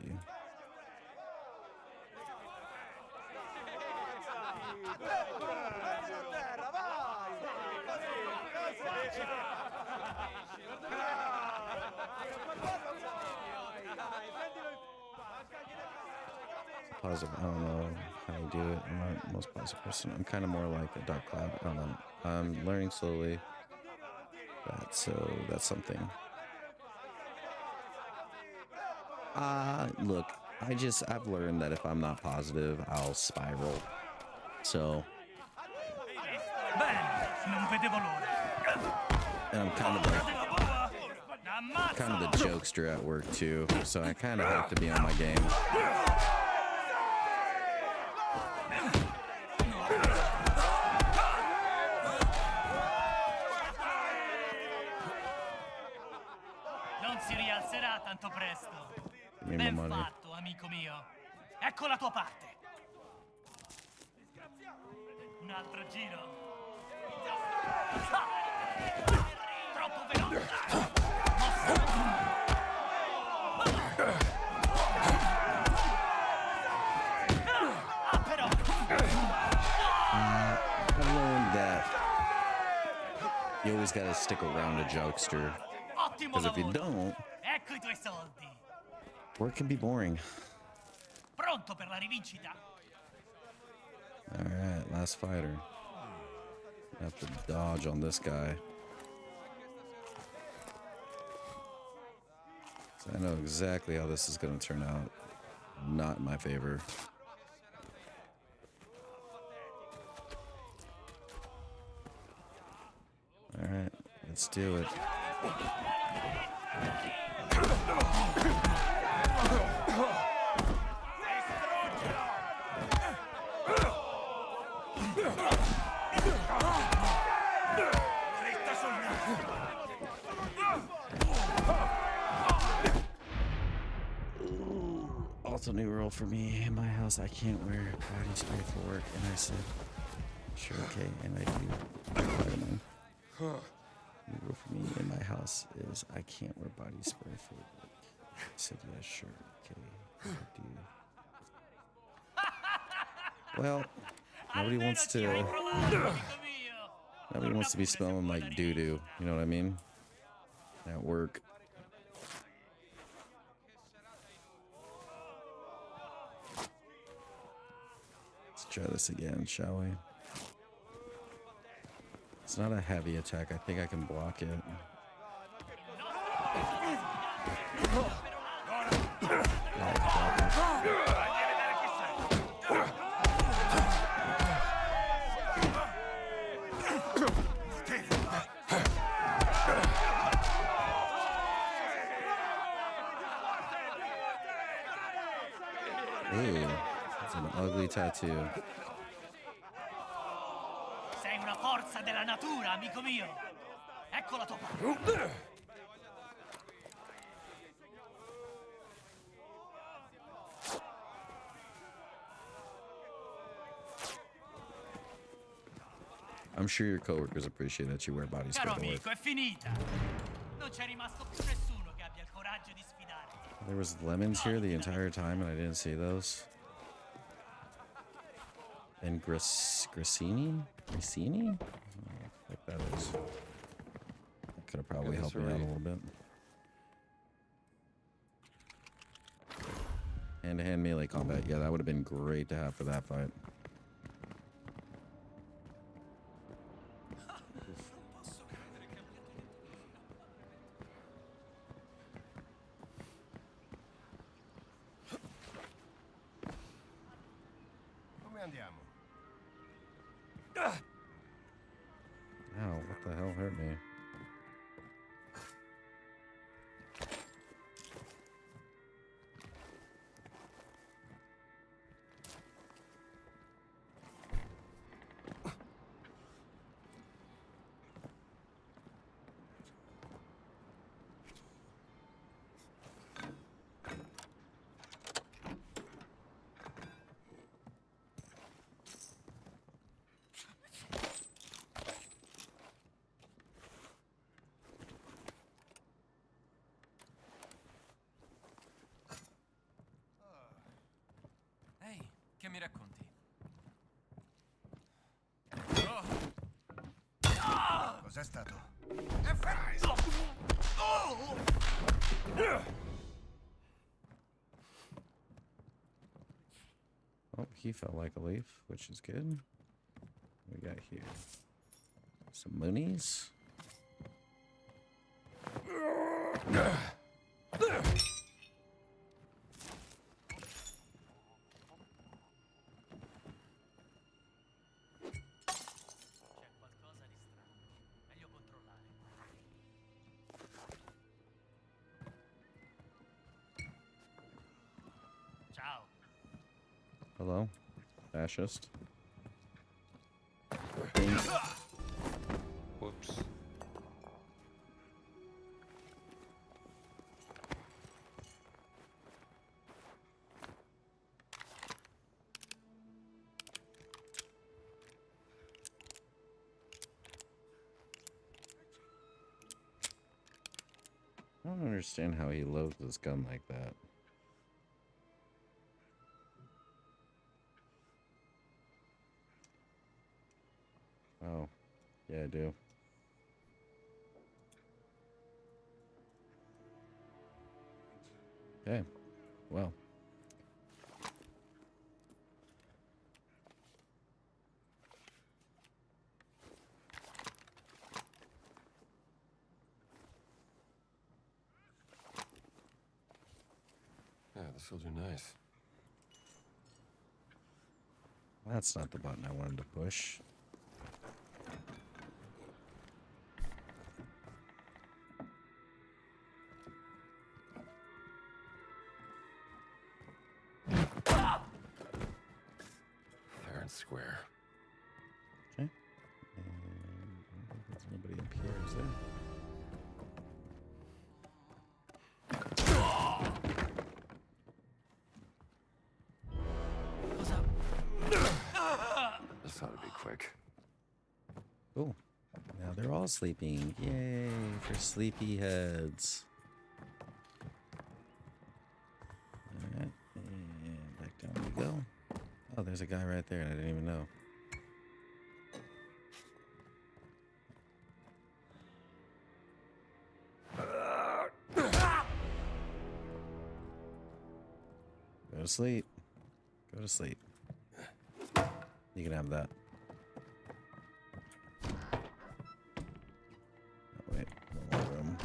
Positive. I don't know how you do it. I'm not the most positive person. I'm kind of more like a dark cloud. I don't know. I'm learning slowly. So that's something. Look, I've learned that if I'm not positive, I'll spiral. So. And I'm kind of the jokester at work too, so I kind of have to be on my game. Non si rialzerà tanto presto. Ben fatto, amico mio. Ecco la tua parte. Un altro giro. Troppo veloce. Però. I learned that you always gotta stick around a jokester. Because if you don't, ecco I tuoi soldi. work can be boring. Pronto per la rivincita? Alright, last fighter. Have to dodge on this guy. So I know exactly how this is going to turn out. Not in my favor. Alright, let's do it. Also new rule for me in my house, I can't wear body spray for work, and I said sure, okay, and I do. New rule for me in my house is I can't wear body spray for work. I said yeah, sure, okay, I do. Well, nobody wants to be smelling like doo-doo, you know what I mean? At work. Let's try this again, shall we? It's not a heavy attack. I think I can block it. Ooh, that's an ugly tattoo. Sei una forza della natura, amico mio. Ecco la tua parte. I'm sure your coworkers appreciate that you wear body spray Caro to work. amico, è finita. Non c'è rimasto più nessuno che abbia il coraggio di sfidarti. There was lemons here the entire time and I didn't see those. And grissini? Grissini? I don't know what that is. That could have probably helped me out a little bit. Hand-to-hand melee combat. Yeah, that would have been great to have for that fight. Come andiamo? Ow, what the hell hurt me? mi racconti? Cos'è stato? Effetto! Oh, he felt like a leaf, which is good. What we got here? Some moonies. C'è qualcosa di strano. Meglio controllare. Ciao. Hello, fascist. Whoops. I don't understand how he loads his gun like that. Oh, yeah, I do. Okay, well. Yeah, this will do nice. That's not the button I wanted to push. Fair and square. Okay. And there's nobody up here, is there? This ought to be quick. Cool. Now they're all sleeping. Yay for sleepy heads. Alright, and back down we go. Oh, there's a guy right there, and I didn't even know. Go to sleep. Go to sleep. You can have that. Oh, wait, one more room.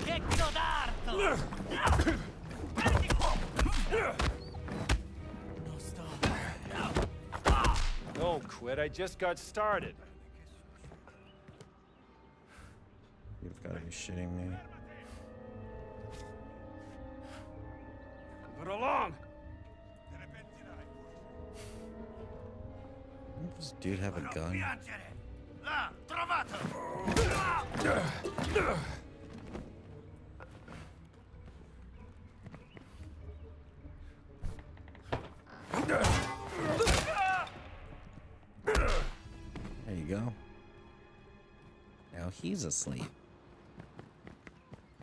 Che codardo! Non sto. Don't quit. I just got started. You've got to be shitting me. Put along. Doesn't this dude have a gun? Piangere! Là, trovato! There you go. Now he's asleep.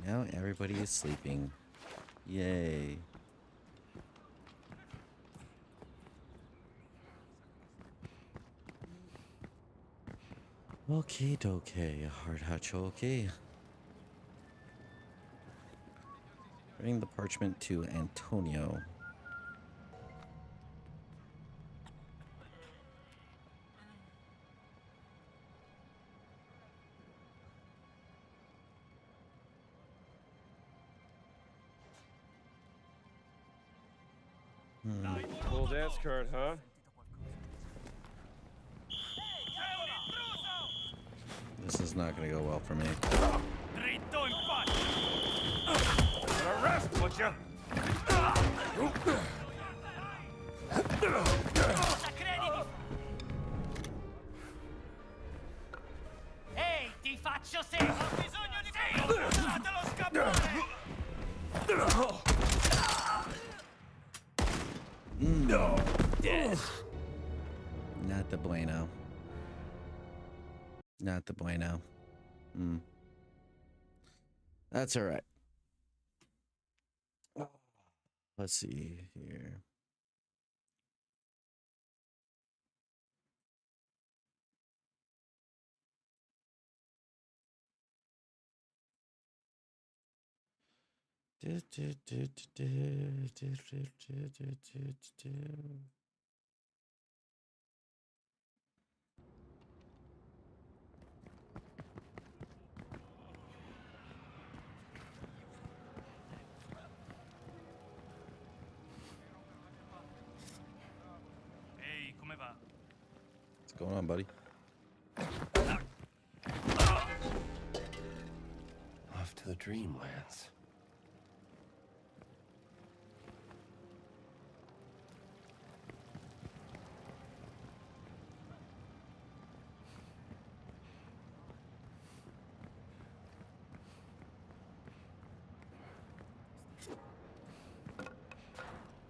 Now everybody is sleeping. Yay. Okay, dokie, hard hatch, okay. Bring the parchment to Antonio. Full dance card, huh? This is not gonna go well for me. Dritto in faccia! Arrest, would you? Cosa credi di... Ehi, ti faccio seguire! Ho bisogno di... Lasciatelo scappare! No. dead. Not the bueno. Not the bueno. That's all right. Let's see here. Ehi, come va? What's going on, buddy? Off to the dreamlands.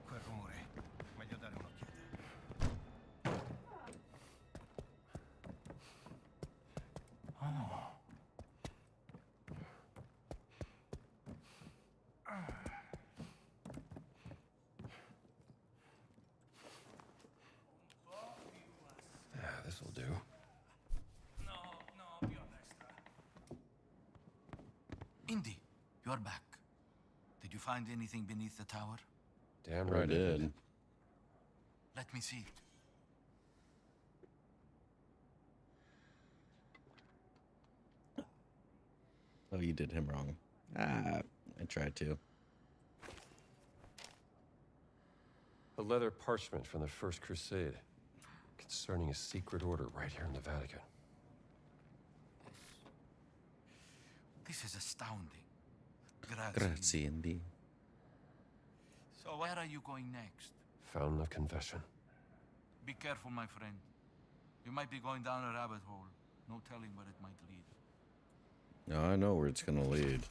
Quel rumore. Meglio dare un'occhiata. Yeah, this'll do. No, più a destra. Indy, you're back. Did you find anything beneath the tower? Damn I right I did. did. Let me see it. Oh, you did him wrong. I tried to. A leather parchment from the First Crusade concerning a secret order right here in the Vatican. This is astounding. Grazie, Indy. So where are you going next? Fountain of Confession. Be careful, my friend. You might be going down a rabbit hole. No telling where it might lead. No, I know where it's gonna lead.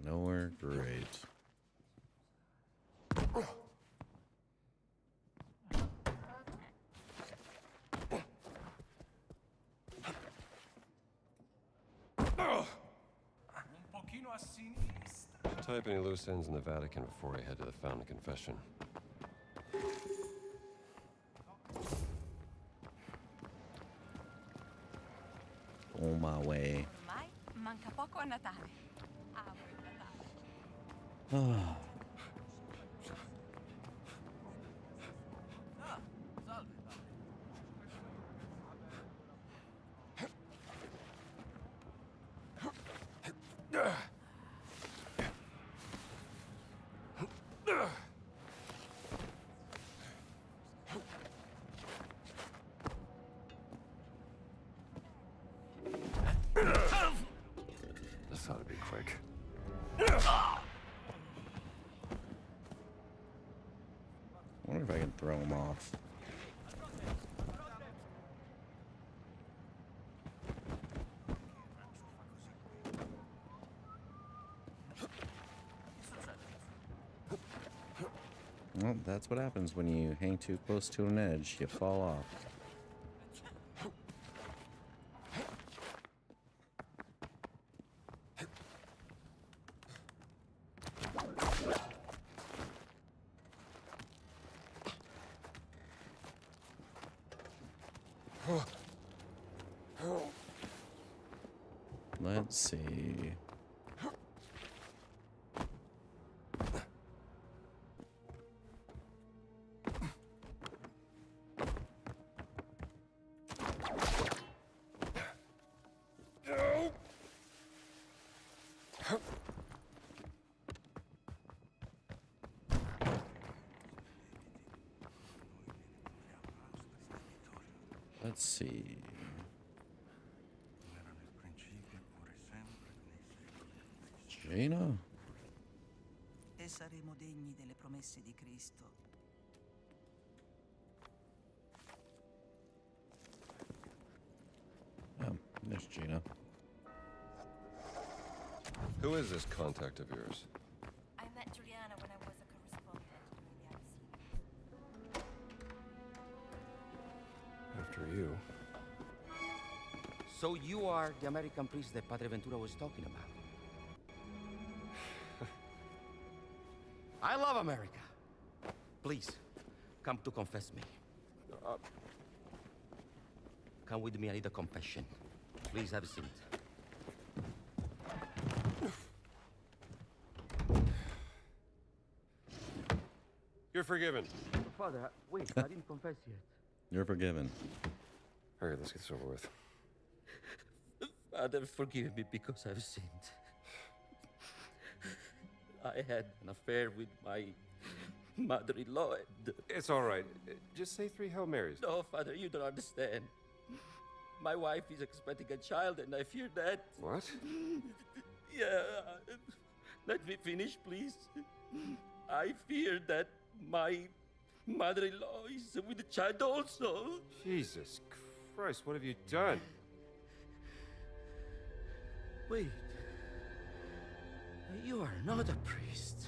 Nowhere great. Un pochino a sinistra. Tie up any loose ends in the Vatican before I head to the Fountain of Confession. On my way. Ormai manca poco a Natale. Amo il Natale. This ought to be quick. I wonder if I can throw him off. Well, that's what happens when you hang too close to an edge. You fall off. Let's see. Let's see. Gina? E saremo degni delle promesse di Cristo. Oh, there's Gina. Who is this contact of yours? I met Juliana when I was a correspondent during the embassy. you. So you are the American priest that Padre Ventura was talking about. I love America. Please, come to confess me. Come with me, I need a confession. Please have a seat. You're forgiven. Father, wait, I didn't confess yet. You're forgiven. All right, let's get this over with. Father, forgive me because I've sinned. I had an affair with my mother-in-law and... It's all right. Just say 3 Hail Marys. No, Father, you don't understand. My wife is expecting a child and I fear that... What? Yeah, let me finish, please. I fear that my mother-in-law is with the child also. Jesus Christ, what have you done? Wait. You are not a priest.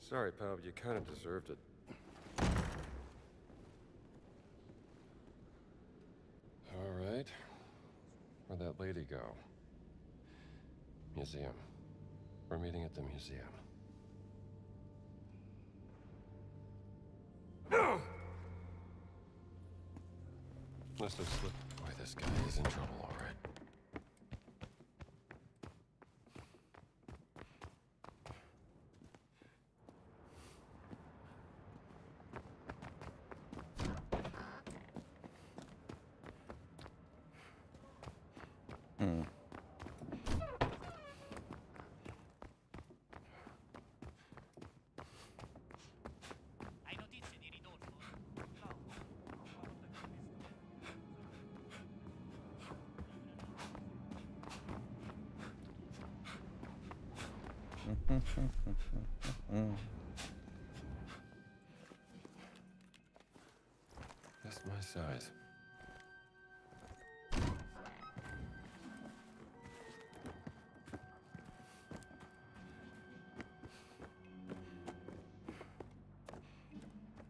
Sorry, pal, but you kind of deserved it. All right. Where'd that lady go? Museum. We're meeting at the museum. Must have slipped. Boy, this guy is in trouble, all right. Hai notizie di Ridolfo? That's my size.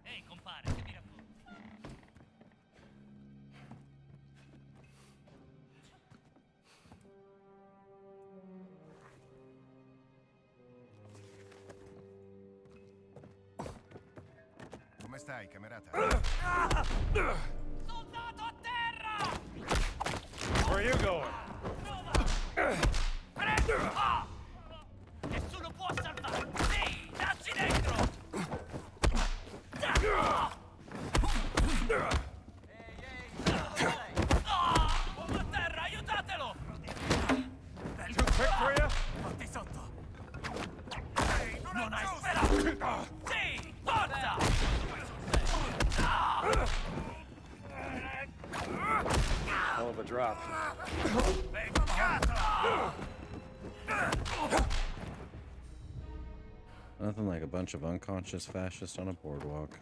Ehi, compare, che mi racconti? Come stai, camerata? Soldato a terra! Where are you going? Prendo! Nessuno può salvarmi! Sì, dacci dentro! Uomo a terra, aiutatelo! Too quick for you? Fatti sotto! Non hai speranza! Sì, forza! Hell of a drop. Nothing like a bunch of unconscious fascists on a boardwalk.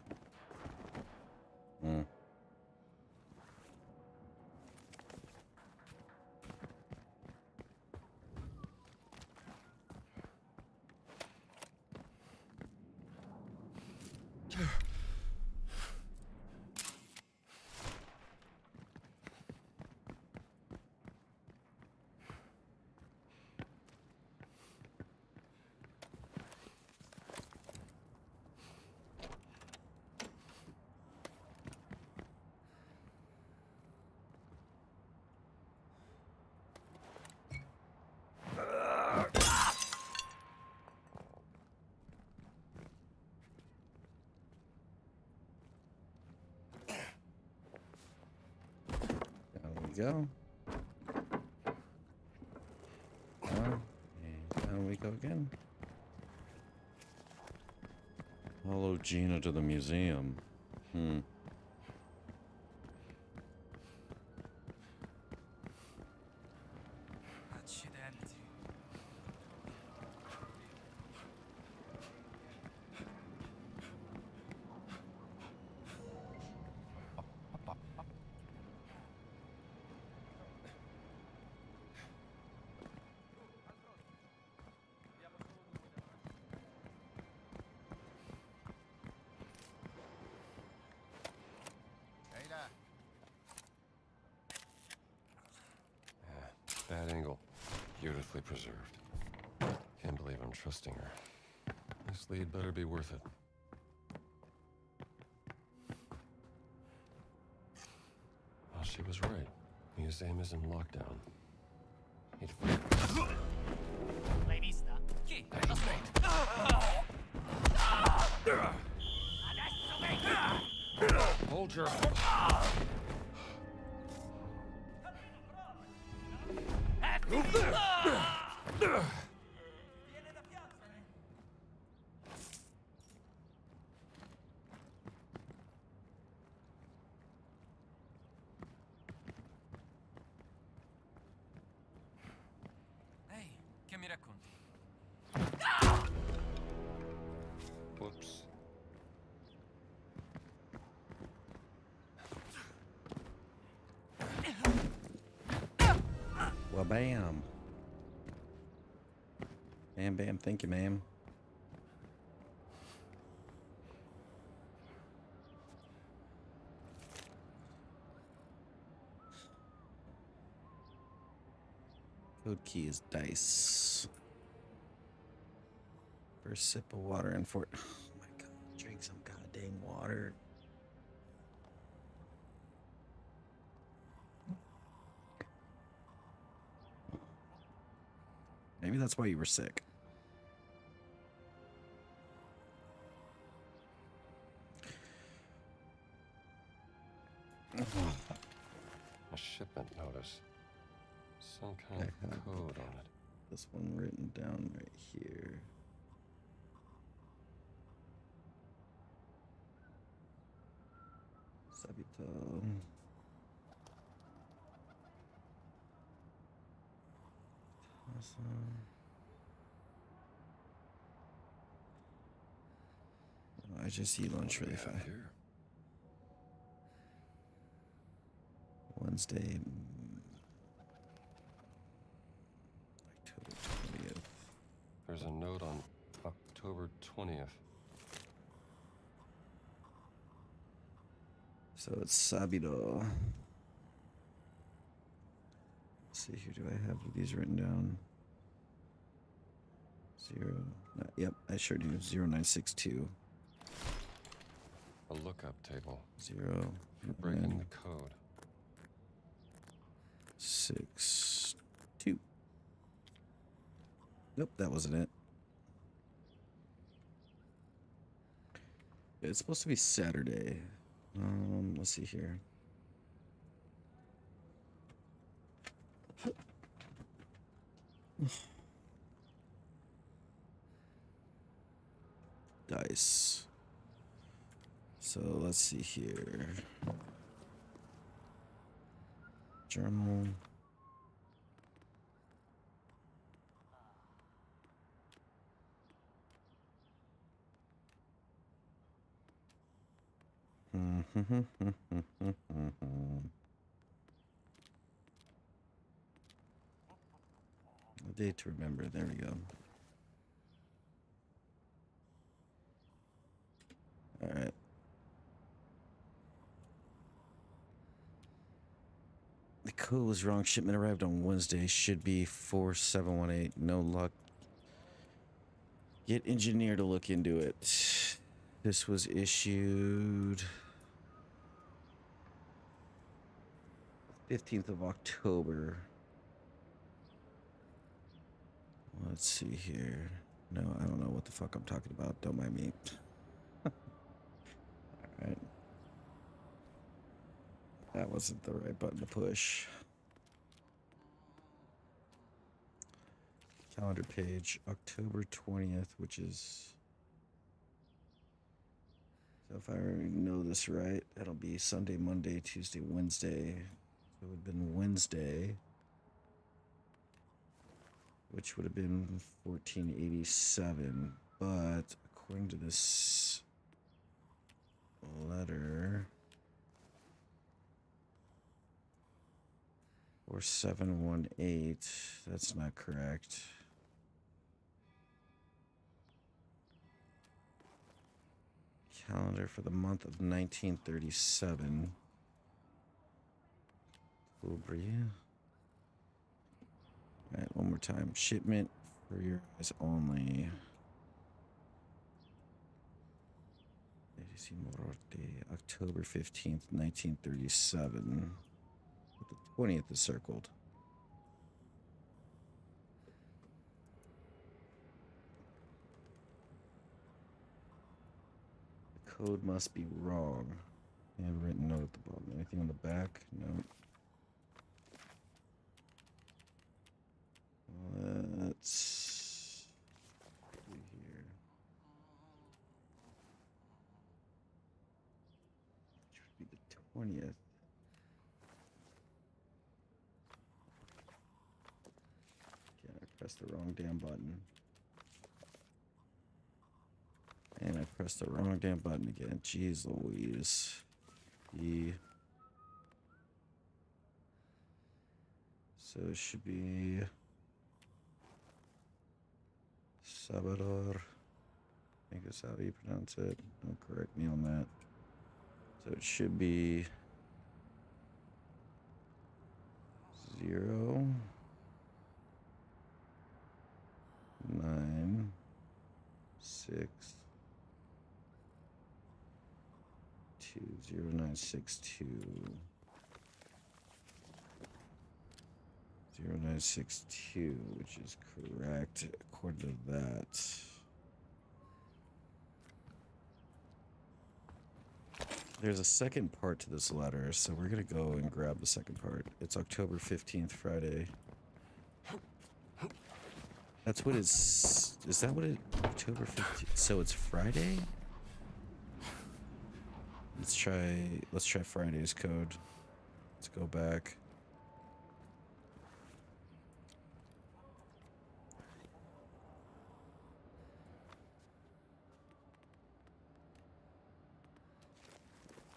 Go. And down we go again. Follow Gina to the museum. Accidenti. beautifully preserved. Can't believe I'm trusting her. This lead better be worth it. Well, she was right. Museum is in lockdown. L'hai vista? Chi? Adesso vengo! Hold your... Ehi, che mi racconti? Whoops. Well, bam. Bam, bam. Thank you, ma'am. Code key is dice. First sip of water in Fort. Oh my god. Drink some goddamn water. Maybe that's why you were sick. A shipment notice. Some kind of code on it. This one written down right here. Sabito. Awesome. I just eat lunch really fast. Wednesday, October 20th. There's a note on October 20th. So it's Sabido. Let's see here. Do I have these written down? 0. Yep, I sure do. 0962. A lookup table. 0. For breaking the code. 6 2. Nope, that wasn't it. It's supposed to be Saturday. Let's see here. Dice. So let's see here. Journal. A day to remember. There we go. All right. The code was wrong. Shipment arrived on Wednesday. Should be 4718. No luck. Get engineer to look into it. This was issued 15th of October. Let's see here. No, I don't know what the fuck I'm talking about. Don't mind me. All right. That wasn't the right button to push. Calendar page, October 20th, which is... So if I know this right, that'll be Sunday, Monday, Tuesday, Wednesday. So it would have been Wednesday, which would have been 1487. But according to this letter, 4718, that's not correct. Calendar for the month of 1937. Ubria. All right, one more time. Shipment for your eyes only. October 15th, 1937. But the 20th is circled. The code must be wrong. Handwritten note at the bottom. Anything on the back? No. Let's see here. Which would be the 20th. Okay, I pressed the wrong damn button. And I pressed the wrong damn button again. Jeez Louise. So it should be Salvador. I think that's how you pronounce it. Don't correct me on that. So it should be 0 9 6 2 0 9 6 2 0962, which is correct according to that. There's a second part to this letter, so we're gonna go and grab the second part. It's October 15th, Friday. That's what it's. Is that what it? October 15th. So it's Friday. Let's try Friday's code. Let's go back.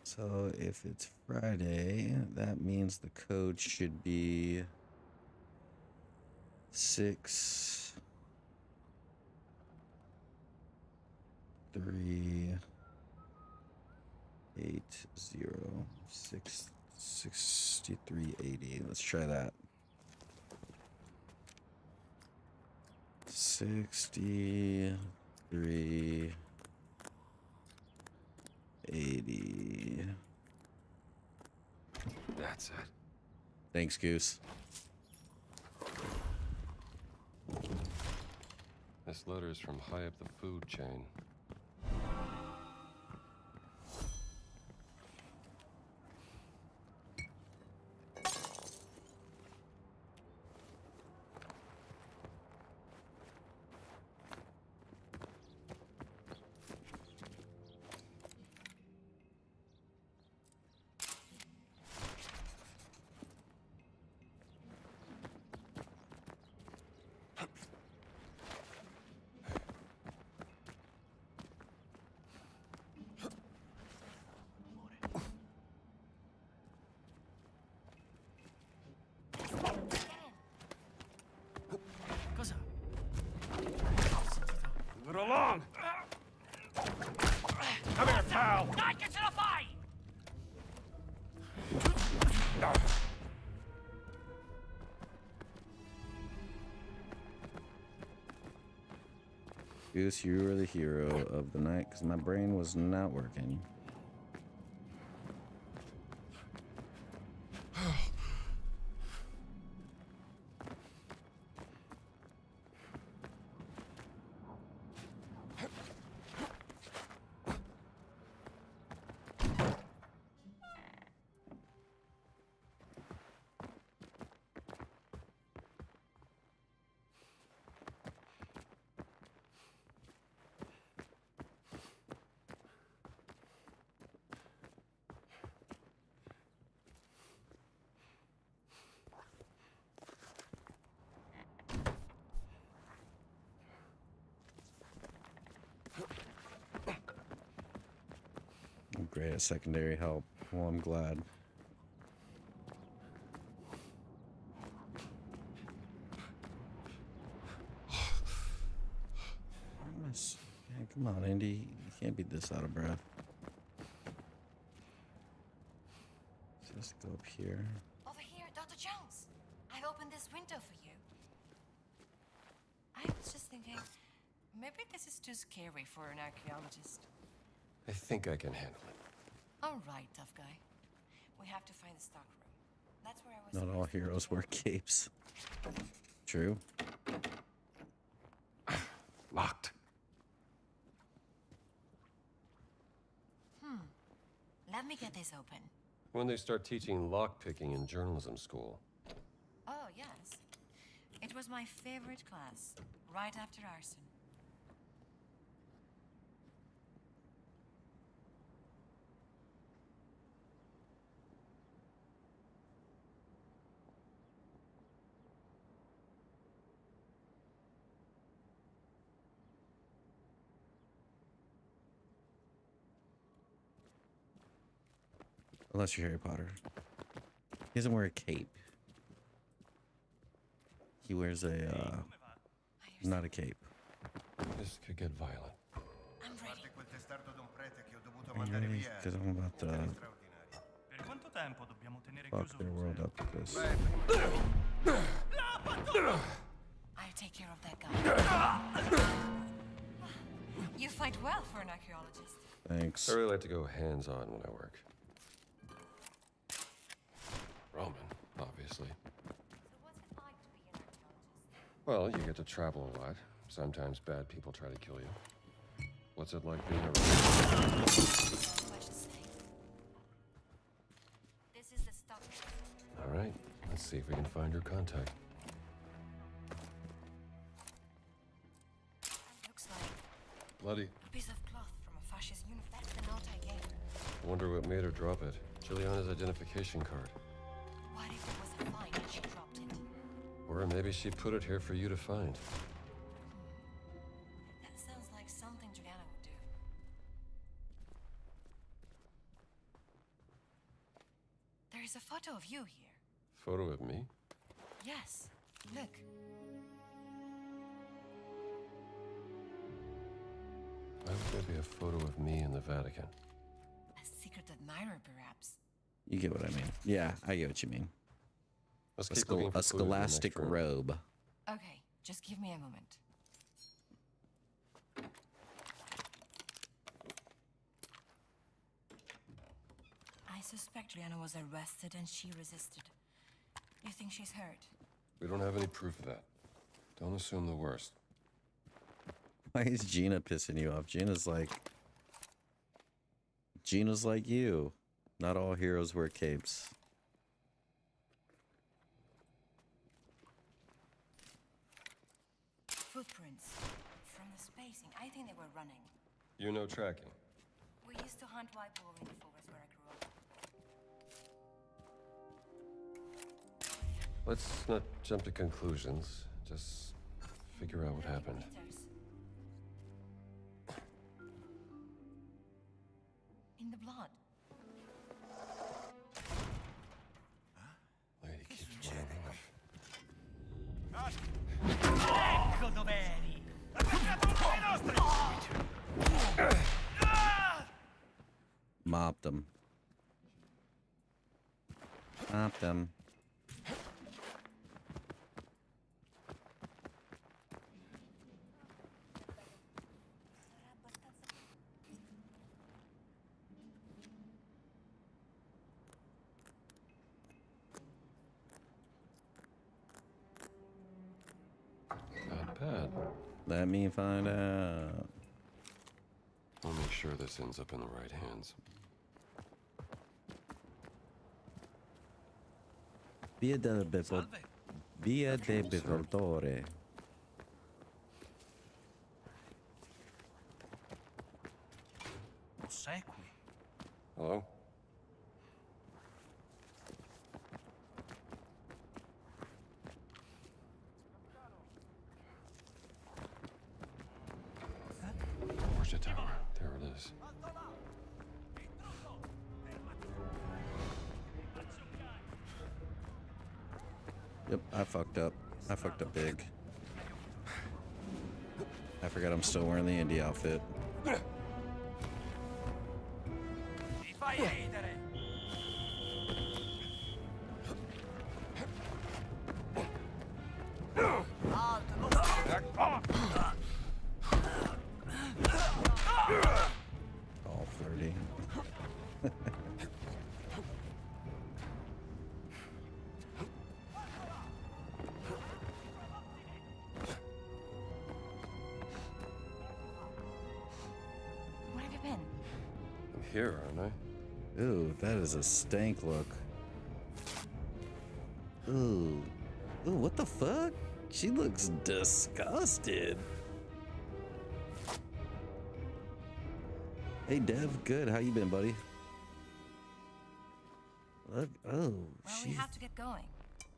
So if it's Friday, that means the code should be 6 3 8 0 6 63 80. Let's try that. 63 80. That's it. Thanks, Goose. This letter is from high up the food chain. Cosa? Move it along! Come here, pal! Dai che ce la fai! Goose, you were the hero of the night because my brain was not working. Great, secondary help. Well, I'm glad. Yeah, come on, Indy. You can't be this out of breath. Let's just go up here. Over here, Dr. Jones. I've opened this window for you. thinking, maybe this is too scary for an archaeologist. I think I can handle it. All right, tough guy. We have to find the stock room. That's where I was. Not all heroes wear capes. True. Locked. Let me get this open. When they start teaching lockpicking in journalism school. Oh, yes. It was my favorite class, right after arson. Unless you're Harry Potter. He doesn't wear a cape. He wears a, not a cape. This could get violent. I'm ready. Parte quel testardo d'un prete che ho dovuto Are you mandare ready? via. Because I'm about to Straordinario. Per quanto tempo dobbiamo tenere fuck chiuso their il world museo? up with this. I'll take care of that guy. You fight well for an archaeologist. Thanks. I really like to go hands-on when I work. Roman, obviously. So what's it like to be an archaeologist? Well, you get to travel a lot. Sometimes bad people try to kill you. What's it like being a... Much to say. This is the stock room. All right, let's see if we can find her contact. That looks like Bloody. a piece of cloth from a fascist uniform. That's the note I gave her. I wonder what made her drop it. Juliana's identification card. What if it was a find and she dropped it? Or maybe she put it here for you to find. That sounds like something Juliana would do. There is a photo of you here. Photo of me? Yes. Look. Why would there be a photo of me in the Vatican? A secret admirer, perhaps. You get what I mean. Yeah, I get what you mean. Let's A, keep looking for a clues in the next scholastic room. robe. Okay, just give me a moment. I suspect Juliana was arrested and she resisted. You think she's hurt? We don't have any proof of that. Don't assume the worst. Why is Gina pissing you off? Gina's like you. Not all heroes wear capes. Footprints. From the spacing, I think they were running. You know tracking. We used to hunt white boar in the forest where I grew up. Let's not jump to conclusions. Just figure out what happened. Meters. In the blood. Lady keeps running off. Ecco dov'eri! Mopped them. Mopped them. Not bad. Let me find out. I'll make sure this ends up in the right hands. Via del Via de Bevoltore. Ossequi. Hello? Where's the tower? There it is. Yep, I fucked up. I fucked up big. I forgot I'm still wearing the indie outfit. Mi fai ridere! Alto, non here, aren't I? Ooh, that is a stank look. Ooh. Ooh, what the fuck? She looks disgusted. Hey, Dev. Good. How you been, buddy? Look. Oh, Well, we she's... have to get going.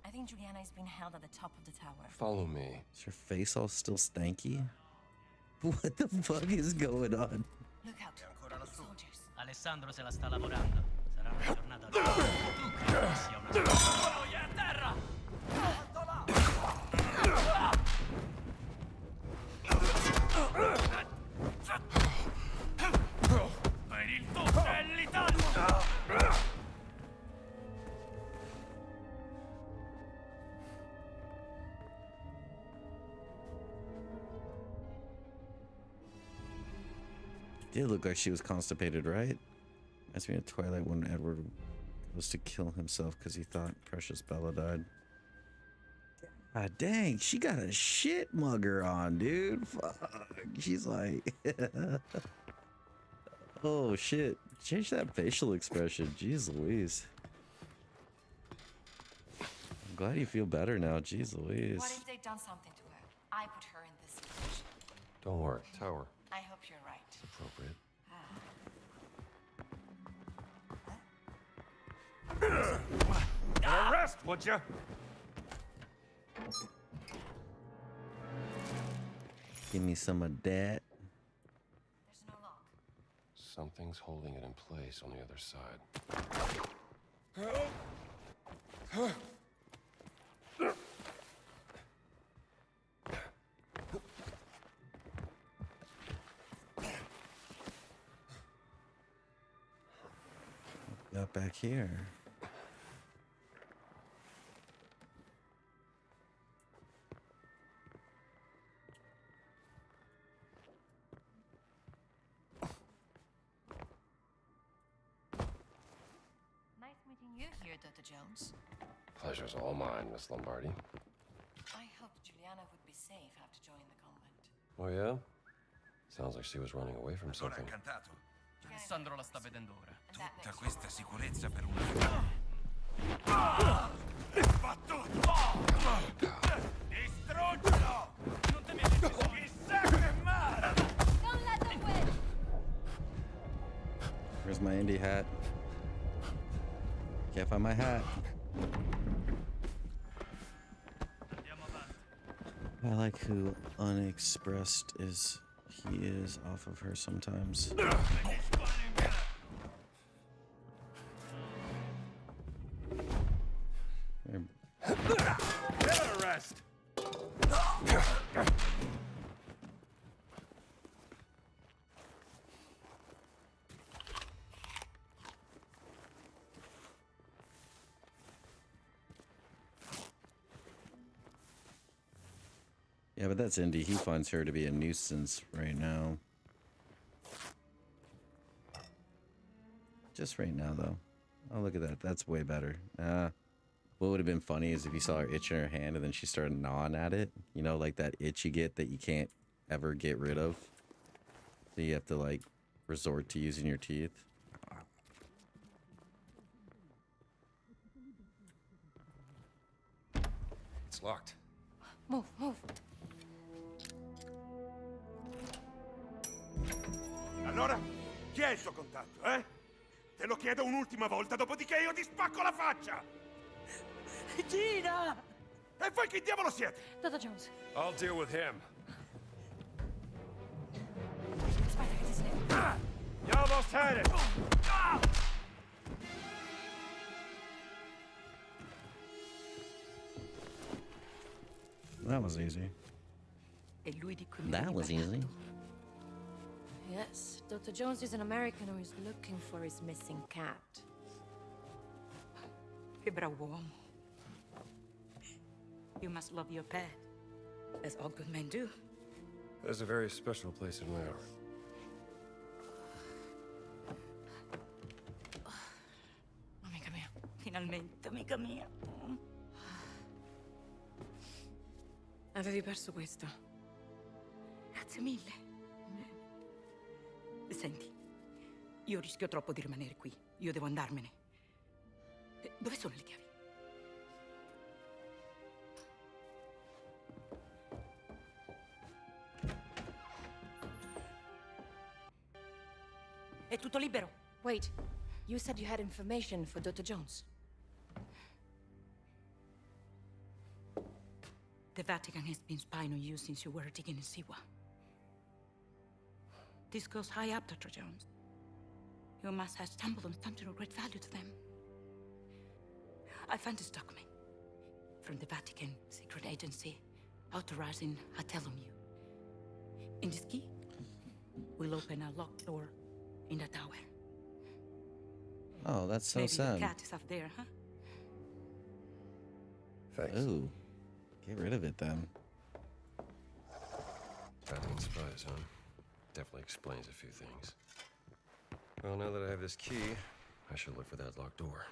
I think Juliana is being held at the top of the tower. Follow me. Is her face all still stanky? What the fuck is going on? Look out. Soldiers. Alessandro se la sta lavorando. Sarà una giornata dura. Tu credi che sia una storia a terra! Per il tuo l'Italia! Did look like she was constipated, right? Reminds me of Twilight when Edward was to kill himself because he thought Precious Bella died. Ah, dang, she got a shit mugger on, dude. Fuck. She's like, oh shit. Change that facial expression. Jeez Louise. I'm glad you feel better now. Jeez Louise. What if they'd done something to her? I put her in this situation. Don't worry. Tower. I hope you're right. Appropriate. An arrest, would you? Give me some of that. There's no lock. Something's holding it in place on the other side. Got back here. Nice meeting you here, Dr. Jones. Pleasure's all mine, Miss Lombardi. I hoped Juliana would be safe after joining the convent. Oh, yeah? Sounds like she was running away from Allora, something. incantato. Alessandro la sta vedendo ora. And that Tutta makes questa sicurezza per una... Battuto! Distruggilo! Non ti metti chissà che male! Don't let them win! Where's my indie hat? Can't find my hat. Andiamo avanti. I like who unexpressed is he is off of her sometimes. Get an arrest! Yeah, but that's Indy. He finds her to be a nuisance right now. Just right now, though. Oh, look at that. That's way better. What would have been funny is if you saw her itch in her hand and then she started gnawing at it. You know, like that itch you get that you can't ever get rid of. So you have to, like, resort to using your teeth. It's locked. Move, move. Allora, chi è il tuo contatto, eh? Te lo chiedo un'ultima volta, dopodiché io ti spacco la faccia! Gina! E voi chi diavolo siete? Dr. Jones. I'll deal with him. Aspetta che ti slip. You almost had it! That was easy. E lui di cui mi That avevi was parlato. easy. Yes, Dr. Jones is an American who is looking for his missing cat. Che bravo uomo. You must love your pet, as all good men do. There's a very special place in my heart. Amica mia. Finalmente, amica mia. Avevi perso questo. Grazie mille. Senti, Io rischio troppo di rimanere qui. Io devo andarmene. Dove sono le chiavi? È tutto libero. Wait, you said you had information for Dr. Jones. The Vatican has been spying on you since you were digging in Siwa. This goes high up, Dr. Jones. You must have stumbled on something of great value to them. I found this document from the Vatican secret agency authorizing a telomere. In this key, we'll open a locked door in the tower. Oh, that's so Maybe sad. the cat is up there, huh? Thanks. Ooh, get rid of it then. Vatican spies, huh? Definitely explains a few things. Well, now that I have this key, I should look for that locked door.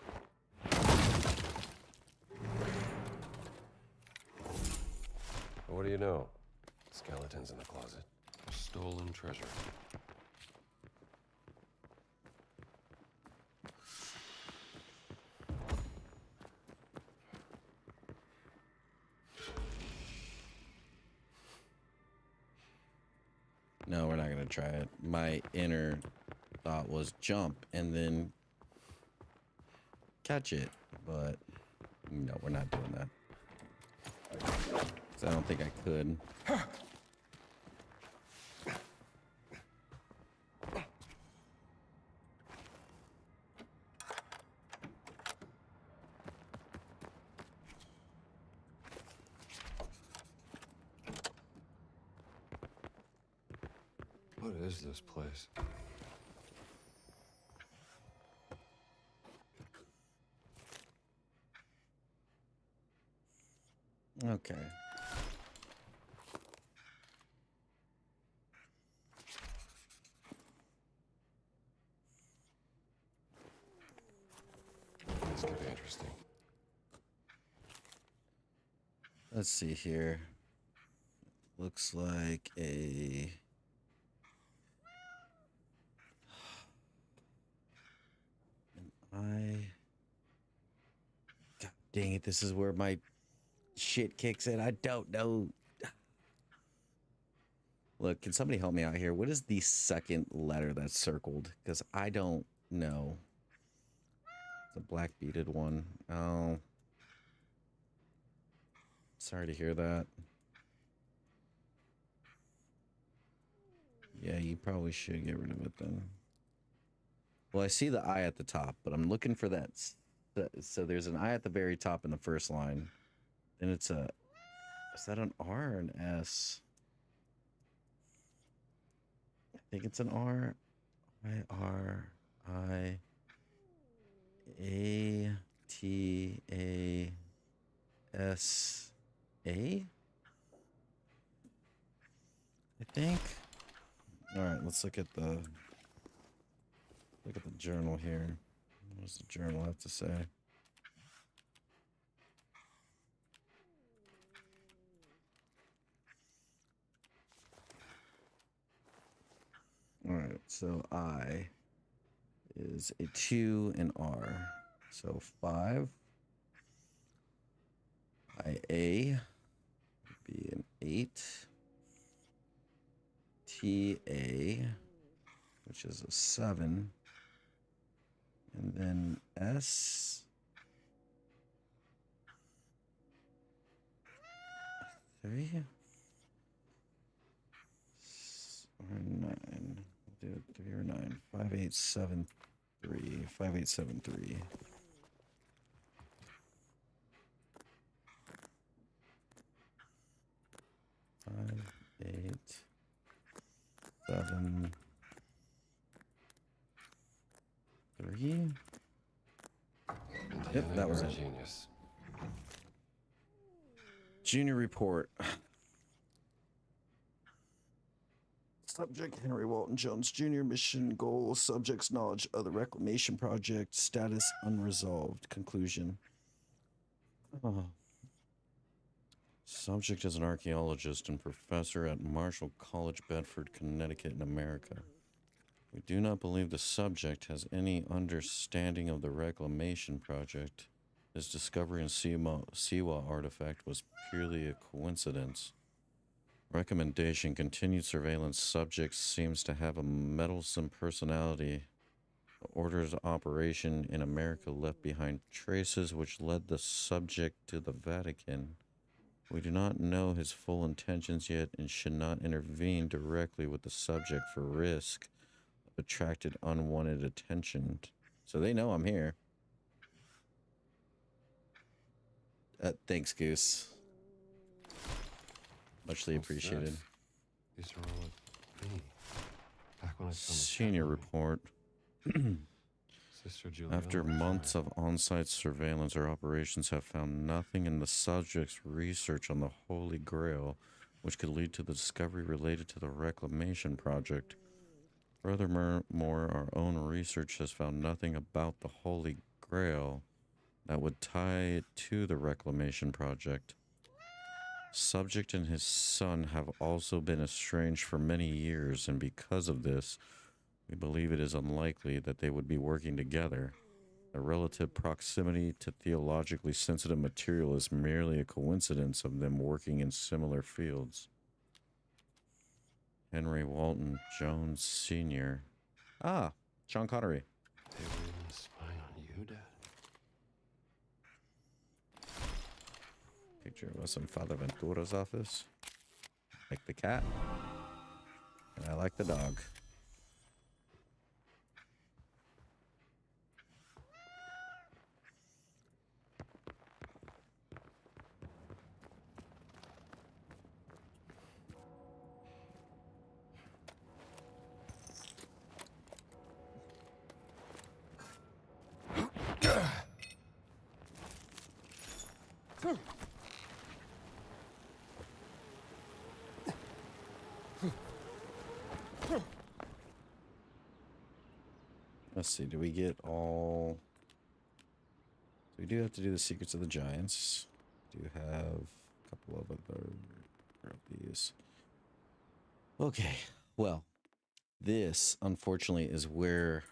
What do you know? Skeletons in the closet. Stolen treasure. No, we're not gonna try it. My inner thought was jump and then catch it, but no, we're not doing that. 'Cause I don't think I could. What is this place? Okay. This could be interesting. Let's see here. Looks like a... God dang it, this is where my shit kicks in. I don't know. Look, can somebody help me out here? What is the second letter that's circled? Because I don't know. The black beaded one. Oh. Sorry to hear that. Yeah, you probably should get rid of it then. Well, I see the I at the top, but I'm looking for that. So there's an I at the very top in the first line. Then it's a... Is that an R or an S? I think it's an R. I-R-I-A-T-A-S-A? I think. All right, let's look at the journal here. What does the journal have to say? All right, so I is a 2 and R. So 5. IA would be an 8. TA, which is a 7. And then S, 3 or 9. We'll do 3 or 9. 5873. 5873. 5, 8, 7, 3. Yep, that was it. Genius. Junior report. Subject Henry Walton Jones Jr. Mission goal, subject's knowledge of the reclamation project, status unresolved. Conclusion. Oh. Subject is an archaeologist and professor at Marshall College, Bedford, Connecticut in America. We do not believe the subject has any understanding of the reclamation project. His discovery in Siwa artifact was purely a coincidence. Recommendation: continued surveillance. Subject seems to have a meddlesome personality. The Order's operation in America left behind traces which led the subject to the Vatican. We do not know his full intentions yet and should not intervene directly with the subject for risk of attracted unwanted attention. So they know I'm here. Thanks, Goose. Muchly appreciated. These are all at me. Back when I found the Senior report. Sister Juliana. After months of on-site surveillance, our operations have found nothing in the subject's research on the Holy Grail which could lead to the discovery related to the reclamation project. Furthermore, our own research has found nothing about the Holy Grail that would tie it to the reclamation project. Subject and his son have also been estranged for many years, and because of this, we believe it is unlikely that they would be working together. The relative proximity to theologically sensitive material is merely a coincidence of them working in similar fields. Henry Walton Jones Sr. Ah, Sean Connery. They were even spying on you, Dad? Picture of us in Father Ventura's office. Like the cat. And I like the dog. Let's see, do we get all... So we do have to do the Secrets of the Giants. Do have a couple of other of these. Okay, well, this, unfortunately, is where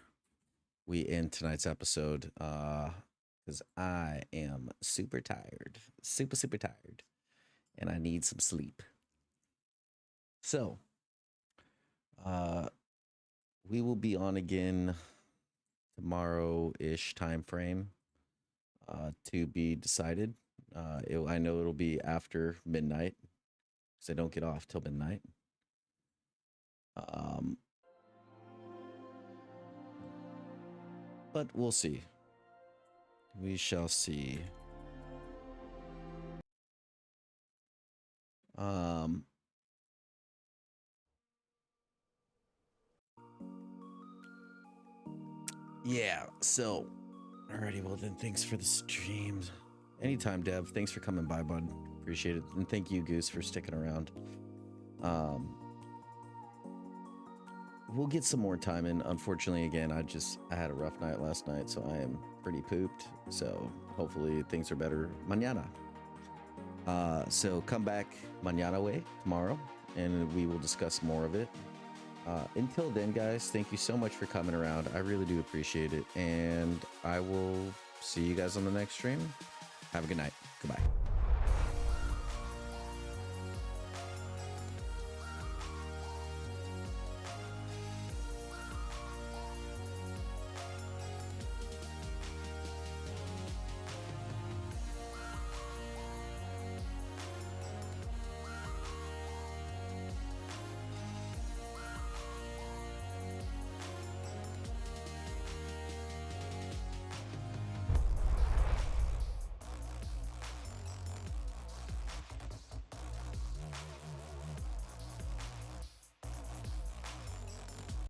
we end tonight's episode. Because I am super tired. Super tired. And I need some sleep. So, we will be on again tomorrow-ish time frame to be decided. I know it'll be after midnight because I don't get off till midnight. But we'll see. We shall see. Yeah, so alrighty, well then thanks for the streams. Anytime, Dev. Thanks for coming by, bud. Appreciate it. And thank you, Goose, for sticking around. We'll get some more time in. Unfortunately, again, I had a rough night last night, so I am pretty pooped. So hopefully things are better mañana. So come back mañana way tomorrow, and we will discuss more of it. Until then, guys, thank you so much for coming around. I really do appreciate it, and I will see you guys on the next stream. Have a good night. Goodbye.